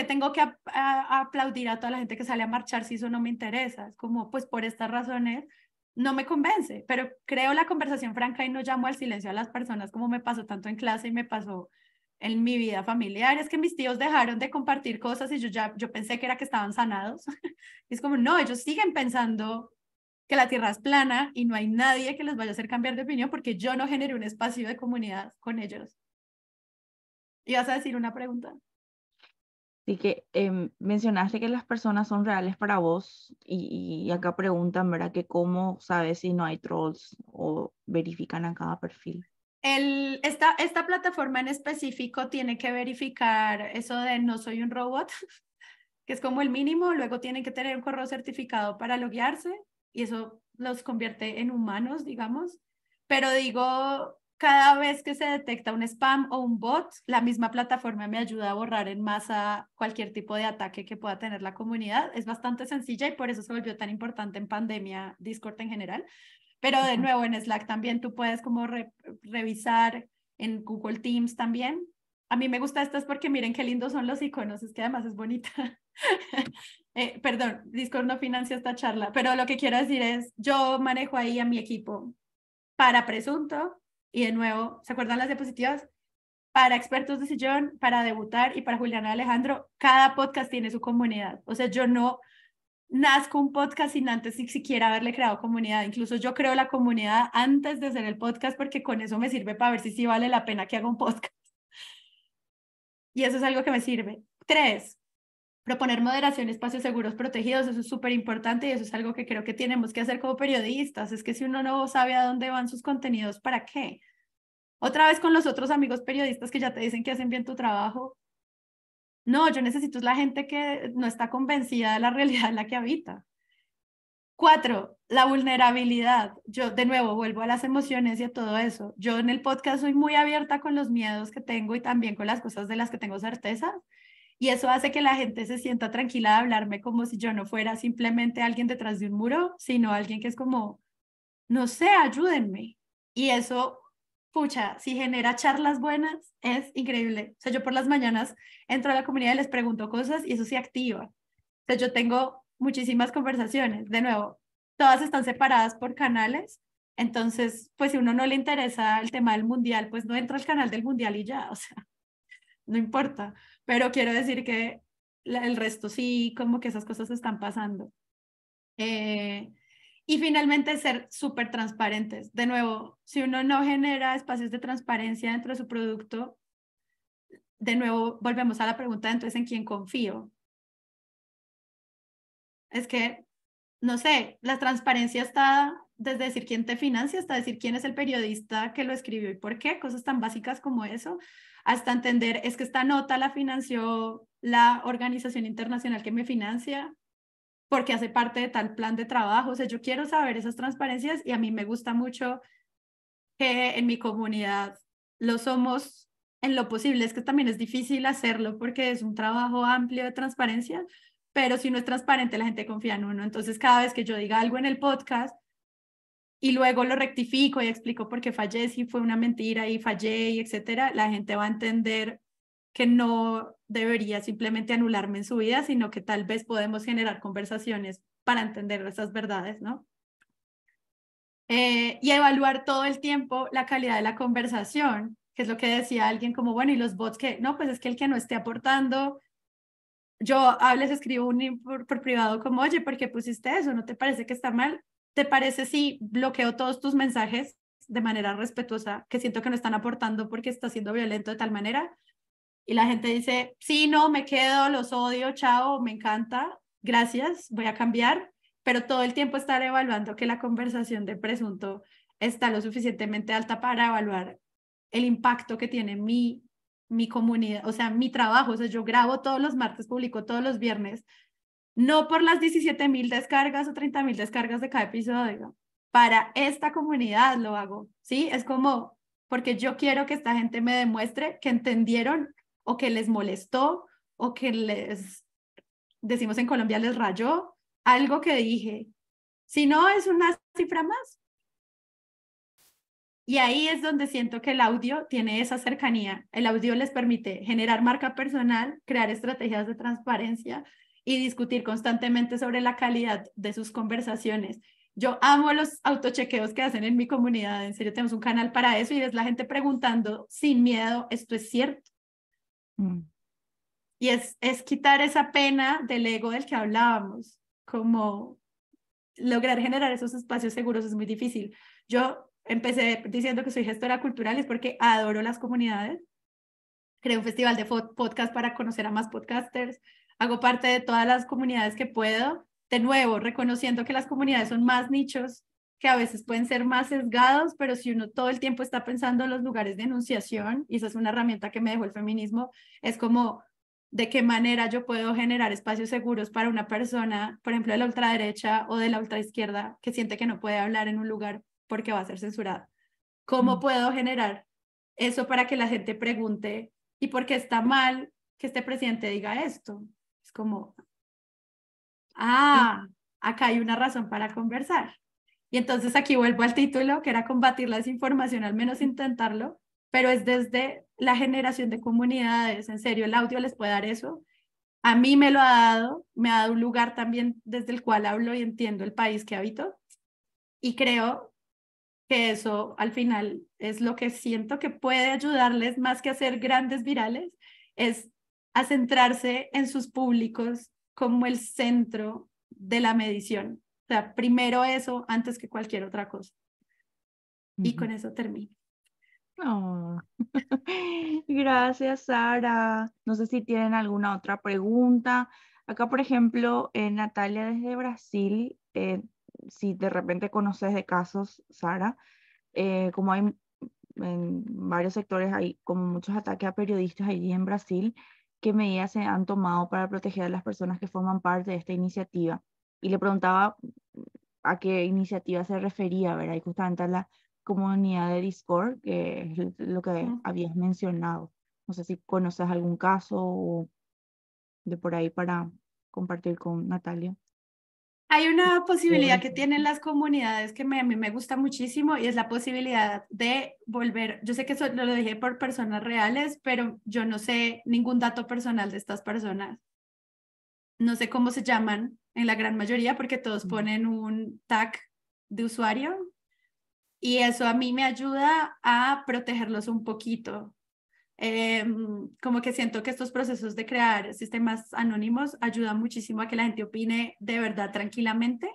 tengo que aplaudir a toda la gente que sale a marchar si eso no me interesa. Es como, pues por estas razones no me convence, pero creo la conversación franca y no llamo al silencio a las personas, como me pasó tanto en clase y me pasó en mi vida familiar. Es que mis tíos dejaron de compartir cosas y yo pensé que era que estaban sanados. Y es como, no, ellos siguen pensando que la tierra es plana y no hay nadie que les vaya a hacer cambiar de opinión porque yo no generé un espacio de comunidad con ellos. ¿Ibas a decir una pregunta? sí que mencionaste que las personas son reales para vos y acá preguntan, ¿verdad? Que cómo sabes si no hay trolls o verifican a cada perfil. Esta plataforma en específico tiene que verificar eso de no soy un robot, que es como el mínimo, luego tienen que tener un correo certificado para loguearse y eso los convierte en humanos, digamos. Pero digo, cada vez que se detecta un spam o un bot, la misma plataforma me ayuda a borrar en masa cualquier tipo de ataque que pueda tener la comunidad. Es bastante sencilla y por eso se volvió tan importante en pandemia Discord en general. Pero de Ujú. nuevo, en Slack también tú puedes como revisar, en Google Teams también. A mí me gusta estas porque miren qué lindos son los iconos, es que además es bonita. Perdón, Discord no financia esta charla, pero lo que quiero decir es, yo manejo ahí a mi equipo para Presunto y de nuevo, ¿se acuerdan las diapositivas? Para Expertos de Sillón, para Debutar y para Juliana Alejandro, cada podcast tiene su comunidad. O sea, yo no nazco un podcast sin antes ni siquiera haberle creado comunidad. Incluso yo creo la comunidad antes de hacer el podcast porque con eso me sirve para ver si sí vale la pena que haga un podcast. Y eso es algo que me sirve. 3, proponer moderación, espacios seguros protegidos, eso es súper importante y eso es algo que creo que tenemos que hacer como periodistas. Es que si uno no sabe a dónde van sus contenidos, ¿para qué? Otra vez con los otros amigos periodistas que ya te dicen que hacen bien tu trabajo. No, yo necesito es la gente que no está convencida de la realidad en la que habita. 4, la vulnerabilidad. Yo de nuevo vuelvo a las emociones y a todo eso. Yo en el podcast soy muy abierta con los miedos que tengo y también con las cosas de las que tengo certeza. Y eso hace que la gente se sienta tranquila de hablarme como si yo no fuera simplemente alguien detrás de un muro, sino alguien que es como, no sé, ayúdenme. Y eso, pucha, si genera charlas buenas, es increíble. O sea, yo por las mañanas entro a la comunidad y les pregunto cosas y eso se activa. O sea, yo tengo muchísimas conversaciones. De nuevo, todas están separadas por canales. Entonces, pues si a uno no le interesa el tema del mundial, pues no entra al canal del mundial y ya, o sea, no importa. Pero quiero decir que el resto sí, como que esas cosas están pasando. Eh, y finalmente ser súper transparentes. De nuevo, si uno no genera espacios de transparencia dentro de su producto, de nuevo volvemos a la pregunta, entonces, ¿en quién confío? Es que, no sé, la transparencia está desde decir quién te financia hasta decir quién es el periodista que lo escribió y por qué, cosas tan básicas como eso, hasta entender, es que esta nota la financió la organización internacional que me financia, porque hace parte de tal plan de trabajo. O sea, yo quiero saber esas transparencias y a mí me gusta mucho que en mi comunidad lo somos en lo posible. Es que también es difícil hacerlo porque es un trabajo amplio de transparencia, pero si no es transparente, la gente confía en uno. Entonces, cada vez que yo diga algo en el podcast y luego lo rectifico y explico por qué fallé, si fue una mentira y fallé y etcétera, la gente va a entender que no debería simplemente anularme en su vida, sino que tal vez podemos generar conversaciones para entender esas verdades, ¿no? Y evaluar todo el tiempo la calidad de la conversación, que es lo que decía alguien como, bueno, y los bots que, no, pues es que el que no esté aportando, yo les escribo por privado como, oye, ¿por qué pusiste eso? ¿No te parece que está mal? ¿Te parece si bloqueo todos tus mensajes de manera respetuosa, que siento que no están aportando porque está siendo violento de tal manera? Y la gente dice, sí, no, me quedo, los odio, chao, me encanta, gracias, voy a cambiar, pero todo el tiempo estar evaluando que la conversación de presunto está lo suficientemente alta para evaluar el impacto que tiene mi comunidad, o sea, mi trabajo. O sea, yo grabo todos los martes, publico todos los viernes, no por las 17.000 descargas o 30.000 descargas de cada episodio, para esta comunidad lo hago, ¿sí? Es como, porque yo quiero que esta gente me demuestre que entendieron o que les molestó o que les, decimos en Colombia, les rayó algo que dije. Si no, es una cifra más. Y ahí es donde siento que el audio tiene esa cercanía. El audio les permite generar marca personal, crear estrategias de transparencia y discutir constantemente sobre la calidad de sus conversaciones. Yo amo los autochequeos que hacen en mi comunidad. En serio, tenemos un canal para eso y es la gente preguntando sin miedo, ¿esto es cierto? Mm. Y es quitar esa pena del ego del que hablábamos, como lograr generar esos espacios seguros es muy difícil. Yo empecé diciendo que soy gestora cultural, es porque adoro las comunidades. Creo un festival de podcast para conocer a más podcasters. Hago parte de todas las comunidades que puedo. De nuevo, reconociendo que las comunidades son más nichos, que a veces pueden ser más sesgados, pero si uno todo el tiempo está pensando en los lugares de enunciación, y esa es una herramienta que me dejó el feminismo, es como de qué manera yo puedo generar espacios seguros para una persona, por ejemplo, de la ultraderecha o de la ultraizquierda, que siente que no puede hablar en un lugar porque va a ser censurada. ¿Cómo Mm. puedo generar eso para que la gente pregunte y por qué está mal que este presidente diga esto? Es como, Y ah, acá hay una razón para conversar. Y entonces aquí vuelvo al título, que era combatir la desinformación, al menos intentarlo, pero es desde la generación de comunidades. En serio, el audio les puede dar eso. A mí me lo ha dado, me ha dado un lugar también desde el cual hablo y entiendo el país que habito. Y creo que eso al final es lo que siento que puede ayudarles más que a ser grandes virales, es a centrarse en sus públicos como el centro de la medición. O sea, primero eso antes que cualquier otra cosa. Y ujú. con eso termino. Oh. Gracias, Sara. No sé si tienen alguna otra pregunta. Acá, por ejemplo, Natalia desde Brasil, si de repente conoces de casos, Sara, como hay en varios sectores, hay como muchos ataques a periodistas allí en Brasil, ¿qué medidas se han tomado para proteger a las personas que forman parte de esta iniciativa? Y le preguntaba a qué iniciativa se refería, ¿verdad? Y justamente a la comunidad de Discord, que es lo que Mm. habías mencionado. No sé si conoces algún caso o... de por ahí para compartir con Natalia. Hay una posibilidad que tienen las comunidades que a mí me gusta muchísimo y es la posibilidad de volver, yo sé que eso lo dije por personas reales, pero yo no sé ningún dato personal de estas personas. No sé cómo se llaman en la gran mayoría porque todos ponen un tag de usuario y eso a mí me ayuda a protegerlos un poquito. Como que siento que estos procesos de crear sistemas anónimos ayudan muchísimo a que la gente opine de verdad tranquilamente.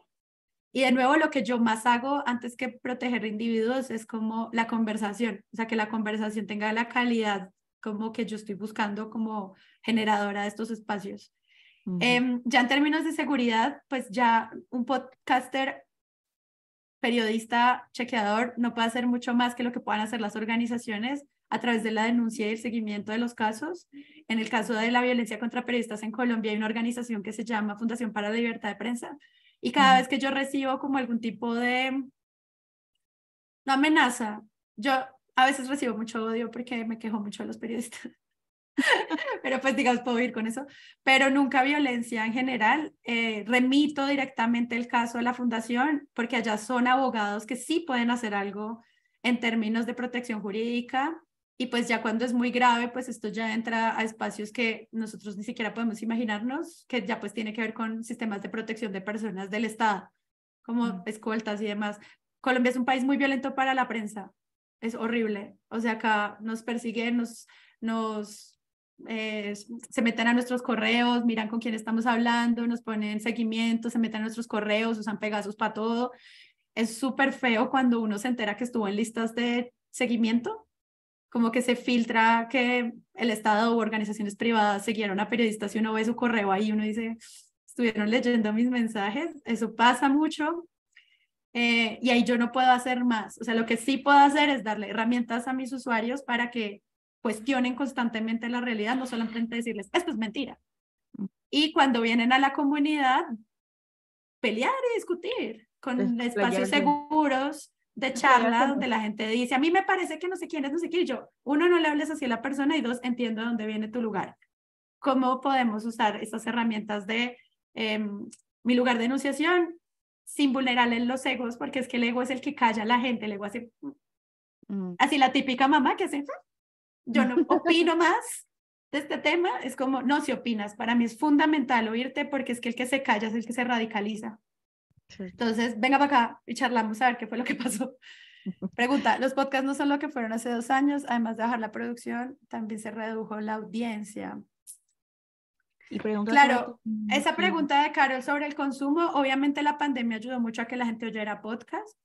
Y de nuevo, lo que yo más hago antes que proteger individuos es como la conversación, o sea, que la conversación tenga la calidad como que yo estoy buscando como generadora de estos espacios. Ya en términos de seguridad, pues ya un podcaster, periodista, chequeador, no puede hacer mucho más que lo que puedan hacer las organizaciones a través de la denuncia y el seguimiento de los casos. En el caso de la violencia contra periodistas en Colombia hay una organización que se llama Fundación para la Libertad de Prensa y cada vez que yo recibo como algún tipo de no amenaza, yo a veces recibo mucho odio porque me quejo mucho de los periodistas. Pero pues digamos, puedo ir con eso, pero nunca violencia en general. Remito directamente el caso a la fundación porque allá son abogados que sí pueden hacer algo en términos de protección jurídica y pues ya cuando es muy grave, pues esto ya entra a espacios que nosotros ni siquiera podemos imaginarnos, que ya pues tiene que ver con sistemas de protección de personas del Estado, como escoltas y demás. Colombia es un país muy violento para la prensa, es horrible, o sea, acá nos persiguen, se meten a nuestros correos, miran con quién estamos hablando, nos ponen seguimiento, se meten a nuestros correos, usan Pegasus para todo. Es súper feo cuando uno se entera que estuvo en listas de seguimiento, como que se filtra que el Estado u organizaciones privadas siguieron a periodistas y uno ve su correo ahí, uno dice, estuvieron leyendo mis mensajes, eso pasa mucho. Y ahí yo no puedo hacer más. O sea, lo que sí puedo hacer es darle herramientas a mis usuarios para que cuestionen constantemente la realidad, no solamente decirles, esto es mentira. Y cuando vienen a la comunidad, pelear y discutir con espacios seguros de charla donde la gente dice, a mí me parece que no sé quién es, no sé quién. Y yo, uno, no le hables así a la persona y dos, entiendo de dónde viene tu lugar. ¿Cómo podemos usar estas herramientas de mi lugar de enunciación sin vulnerarle los egos? Porque es que el ego es el que calla a la gente, el ego hace así la típica mamá que hace yo no opino más de este tema, es como, no, si opinas, para mí es fundamental oírte porque es que el que se calla es el que se radicaliza. Entonces, venga para acá y charlamos a ver qué fue lo que pasó. Pregunta, ¿los podcasts no son lo que fueron hace 2 años? Además de bajar la producción, también se redujo la audiencia. Y pregunta claro, esa pregunta de Carol sobre el consumo, obviamente la pandemia ayudó mucho a que la gente oyera podcast,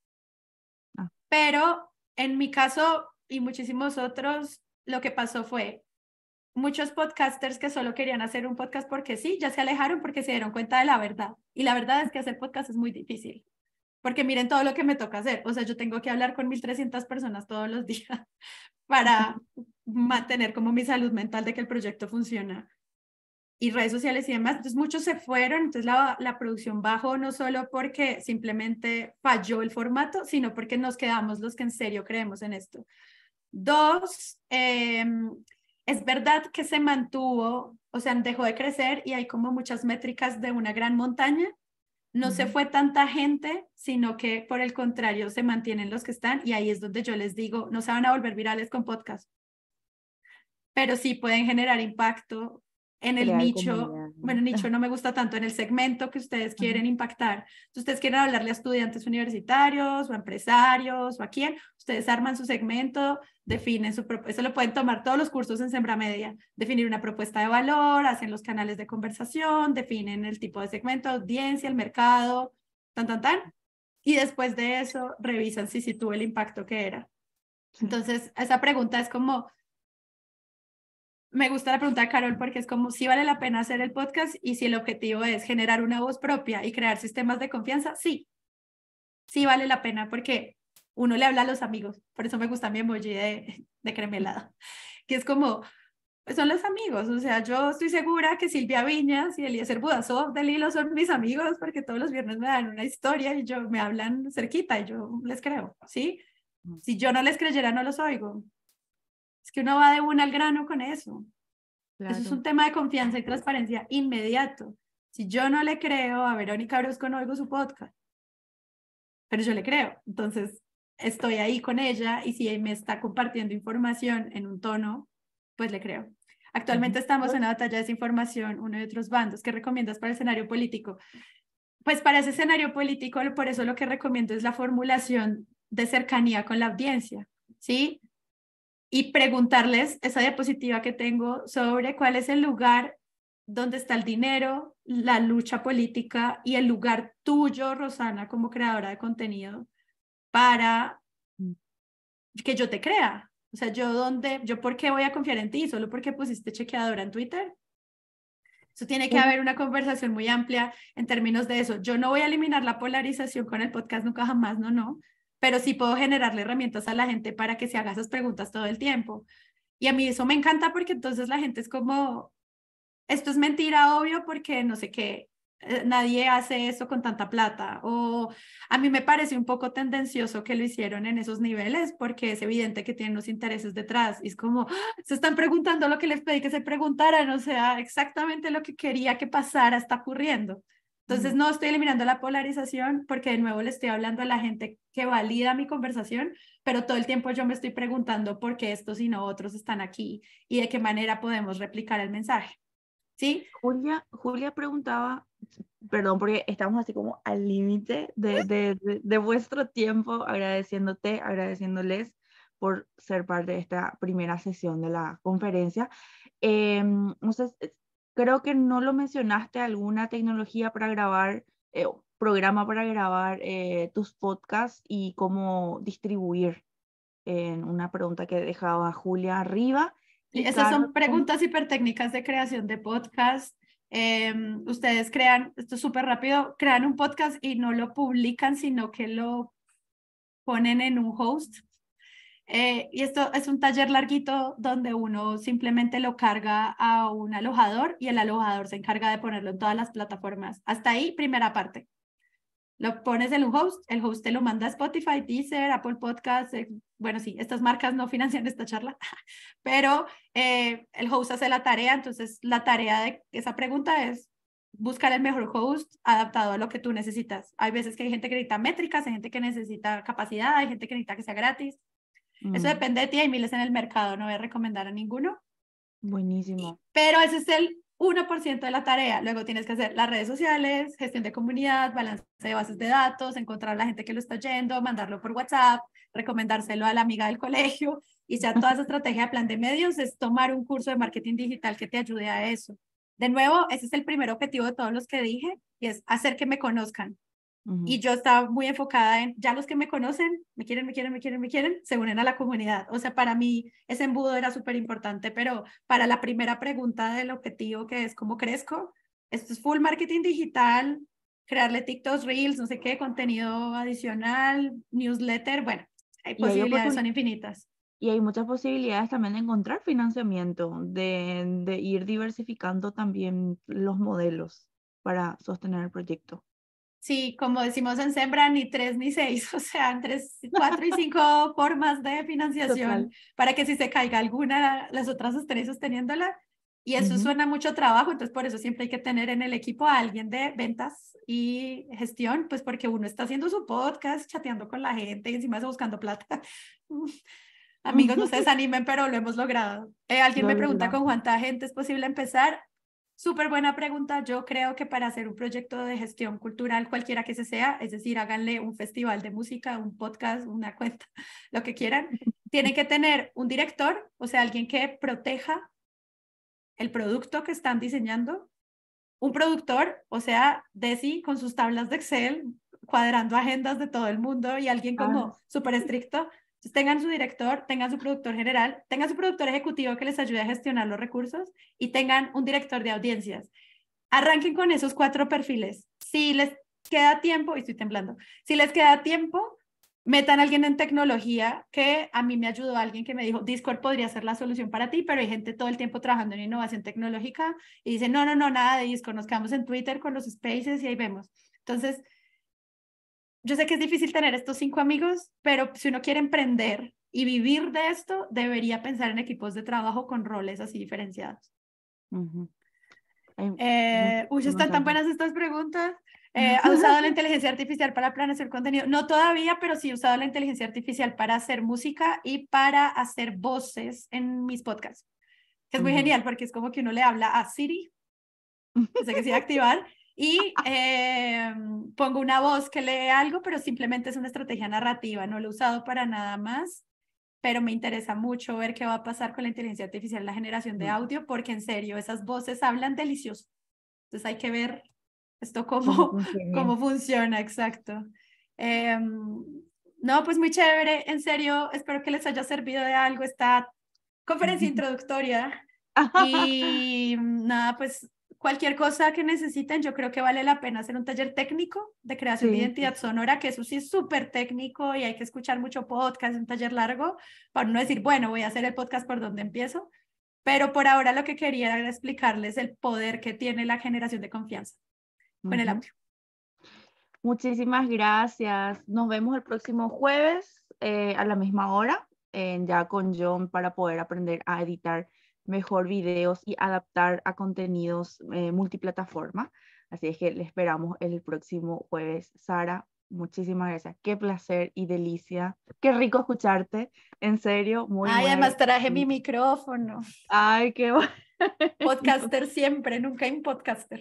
pero en mi caso y muchísimos otros, lo que pasó fue muchos podcasters que solo querían hacer un podcast porque sí, ya se alejaron porque se dieron cuenta de la verdad. Y la verdad es que hacer podcast es muy difícil, porque miren todo lo que me toca hacer. O sea, yo tengo que hablar con 1.300 personas todos los días para mantener como mi salud mental de que el proyecto funciona. Y redes sociales y demás. Entonces muchos se fueron, entonces la producción bajó no solo porque simplemente falló el formato, sino porque nos quedamos los que en serio creemos en esto. Dos, es verdad que se mantuvo, o sea, dejó de crecer y hay como muchas métricas de una gran montaña. No se fue tanta gente, sino que por el contrario se mantienen los que están y ahí es donde yo les digo, no se van a volver virales con podcast, pero sí pueden generar impacto en el nicho. Bueno, nicho no me gusta tanto, en el segmento que ustedes quieren impactar. Si ustedes quieren hablarle a estudiantes universitarios o a empresarios o a quién, ustedes arman su segmento, definen su propuesta. Eso lo pueden tomar todos los cursos en Sembra Media. Definir una propuesta de valor, hacen los canales de conversación, definen el tipo de segmento, audiencia, el mercado, tan. Y después de eso, revisan si tuvo el impacto que era. Entonces, esa pregunta es como, me gusta la pregunta de Carol porque es como si vale la pena hacer el podcast y si el objetivo es generar una voz propia y crear sistemas de confianza, sí vale la pena porque uno le habla a los amigos, por eso me gusta mi emoji de crema helada, que es como, son los amigos, o sea, yo estoy segura que Silvia Viñas y Eliezer Budasov del Hilo son mis amigos porque todos los viernes me dan una historia y me hablan cerquita y yo les creo, ¿sí? Si yo no les creyera, no los oigo. Es que uno va de una al grano con eso. Eso es claro. un tema de confianza y transparencia inmediato. Si yo no le creo a Verónica Orozco, no oigo su podcast, pero yo le creo. Entonces, estoy ahí con ella y si me está compartiendo información en un tono, pues le creo. Actualmente estamos en una batalla de desinformación, uno de otros bandos. ¿Qué recomiendas para el escenario político? Pues para ese escenario político, por eso lo que recomiendo es la formulación de cercanía con la audiencia, ¿sí? Y preguntarles esa diapositiva que tengo sobre cuál es el lugar donde está el dinero, la lucha política y el lugar tuyo, Rosana, como creadora de contenido, para Mm. que yo te crea. O sea, yo por qué voy a confiar en ti, solo porque pusiste chequeadora en Twitter. Eso tiene que Una- haber una conversación muy amplia en términos de eso. Yo no voy a eliminar la polarización con el podcast nunca jamás, no, no, pero sí puedo generarle herramientas a la gente para que se haga esas preguntas todo el tiempo. Y a mí eso me encanta porque entonces la gente es como, esto es mentira, obvio, porque no sé qué, nadie hace eso con tanta plata. O a mí me parece un poco tendencioso que lo hicieron en esos niveles porque es evidente que tienen los intereses detrás. Y es como, ¡ah! Se están preguntando lo que les pedí que se preguntaran, o sea, exactamente lo que quería que pasara está ocurriendo. Entonces Ujú. no estoy eliminando la polarización porque de nuevo le estoy hablando a la gente que valida mi conversación, pero todo el tiempo yo me estoy preguntando por qué estos y no otros están aquí y de qué manera podemos replicar el mensaje. ¿Sí? Julia preguntaba, perdón, porque estamos así como al límite de vuestro tiempo, agradeciéndote, agradeciéndoles por ser parte de esta primera sesión de la conferencia. No sé, creo que no lo mencionaste, alguna tecnología para grabar, programa para grabar tus podcasts y cómo distribuir, en una pregunta que dejaba Julia arriba. Sí, Y esas Carlos, son preguntas hipertécnicas de creación de podcast. Ustedes crean, esto es súper rápido, crean un podcast y no lo publican, sino que lo ponen en un host. Y esto es un taller larguito donde uno simplemente lo carga a un alojador y el alojador se encarga de ponerlo en todas las plataformas. Hasta ahí, primera parte. Lo pones en un host, el host te lo manda a Spotify, Deezer, Apple Podcasts. Bueno, sí, estas marcas no financian esta charla, pero el host hace la tarea. Entonces, la tarea de esa pregunta es buscar el mejor host adaptado a lo que tú necesitas. Hay veces que hay gente que necesita métricas, hay gente que necesita capacidad, hay gente que necesita que sea gratis. Eso mm, depende de ti, hay miles en el mercado, no voy a recomendar a ninguno. buenísimo. Pero ese es el 1% de la tarea. Luego tienes que hacer las redes sociales, gestión de comunidad, balance de bases de datos, encontrar a la gente que lo está oyendo, mandarlo por WhatsApp, recomendárselo a la amiga del colegio. Y ya toda esa estrategia de plan de medios es tomar un curso de marketing digital que te ayude a eso. De nuevo, ese es el primer objetivo de todos los que dije, y es hacer que me conozcan. Y Ujú. yo estaba muy enfocada en, ya los que me conocen, me quieren, se unen a la comunidad. O sea, para mí ese embudo era súper importante, pero para la primera pregunta del objetivo, que es cómo crezco, esto es full marketing digital, crearle TikToks, Reels, no sé qué, contenido adicional, newsletter, bueno, hay Y hay posibilidades, son infinitas. y hay muchas posibilidades también de encontrar financiamiento, de ir diversificando también los modelos para sostener el proyecto. Sí, como decimos en Sembra, ni tres ni seis, o sea, entre cuatro y cinco formas de financiación Total. para que si se caiga alguna, las otras estén sosteniéndola. Y eso Ujú. suena mucho trabajo, entonces por eso siempre hay que tener en el equipo a alguien de ventas y gestión, pues porque uno está haciendo su podcast, chateando con la gente y encima está buscando plata. Amigos, no se desanimen, pero lo hemos logrado. Alguien Lo me pregunta con lograste. cuánta gente es posible empezar. Súper buena pregunta. Yo creo que para hacer un proyecto de gestión cultural, cualquiera que se sea, es decir, háganle un festival de música, un podcast, una cuenta, lo que quieran, tienen que tener un director, o sea, alguien que proteja el producto que están diseñando, un productor, o sea, Desi con sus tablas de Excel, cuadrando agendas de todo el mundo y alguien Ah, como súper estricto. Entonces, tengan su director, tengan su productor general, tengan su productor ejecutivo que les ayude a gestionar los recursos y tengan un director de audiencias. Arranquen con esos 4 perfiles. Si les queda tiempo, y estoy temblando, si les queda tiempo, metan a alguien en tecnología, que a mí me ayudó alguien que me dijo, Discord podría ser la solución para ti, pero hay gente todo el tiempo trabajando en innovación tecnológica y dice, no, no, no, nada de Discord, nos quedamos en Twitter con los spaces y ahí vemos. Entonces, yo sé que es difícil tener estos 5 amigos, pero si uno quiere emprender y vivir de esto, debería pensar en equipos de trabajo con roles así diferenciados. Ujú. Hay Están tan muchísimas buenas estas preguntas. ¿Ha usado la inteligencia artificial para planear contenido? No todavía, pero sí he usado la inteligencia artificial para hacer música y para hacer voces en mis podcasts. Que es muy Ujú. genial porque es como que uno le habla a Siri, que sé que sí va a activar, y pongo una voz que lee algo, pero simplemente es una estrategia narrativa. No lo he usado para nada más, pero me interesa mucho ver qué va a pasar con la inteligencia artificial en la generación de audio, porque en serio, esas voces hablan delicioso. Entonces hay que ver esto ¿Cómo cómo, funciona? cómo funciona, exacto. No, pues muy chévere, en serio, espero que les haya servido de algo esta conferencia introductoria y nada, pues cualquier cosa que necesiten, yo creo que vale la pena hacer un taller técnico de creación de Sí, sí, identidad sonora, que eso sí es súper técnico y hay que escuchar mucho podcast, un taller largo, para no decir, bueno, voy a hacer el podcast por donde empiezo, pero por ahora lo que quería era explicarles el poder que tiene la generación de confianza con el ujú. audio. Muchísimas gracias. Nos vemos el próximo jueves a la misma hora, ya con John para poder aprender a editar mejor videos y adaptar a contenidos multiplataforma. Así es que le esperamos el próximo jueves. Sara, muchísimas gracias. Qué placer y delicia. Qué rico escucharte. En serio, muy, Ay, muy además traje mi agradecida. micrófono. Ay, qué bueno. Podcaster siempre, nunca hay un podcaster.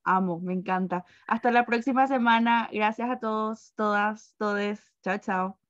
Amo, me encanta. Hasta la próxima semana. Gracias a todos, todas, todes. Chao, chao.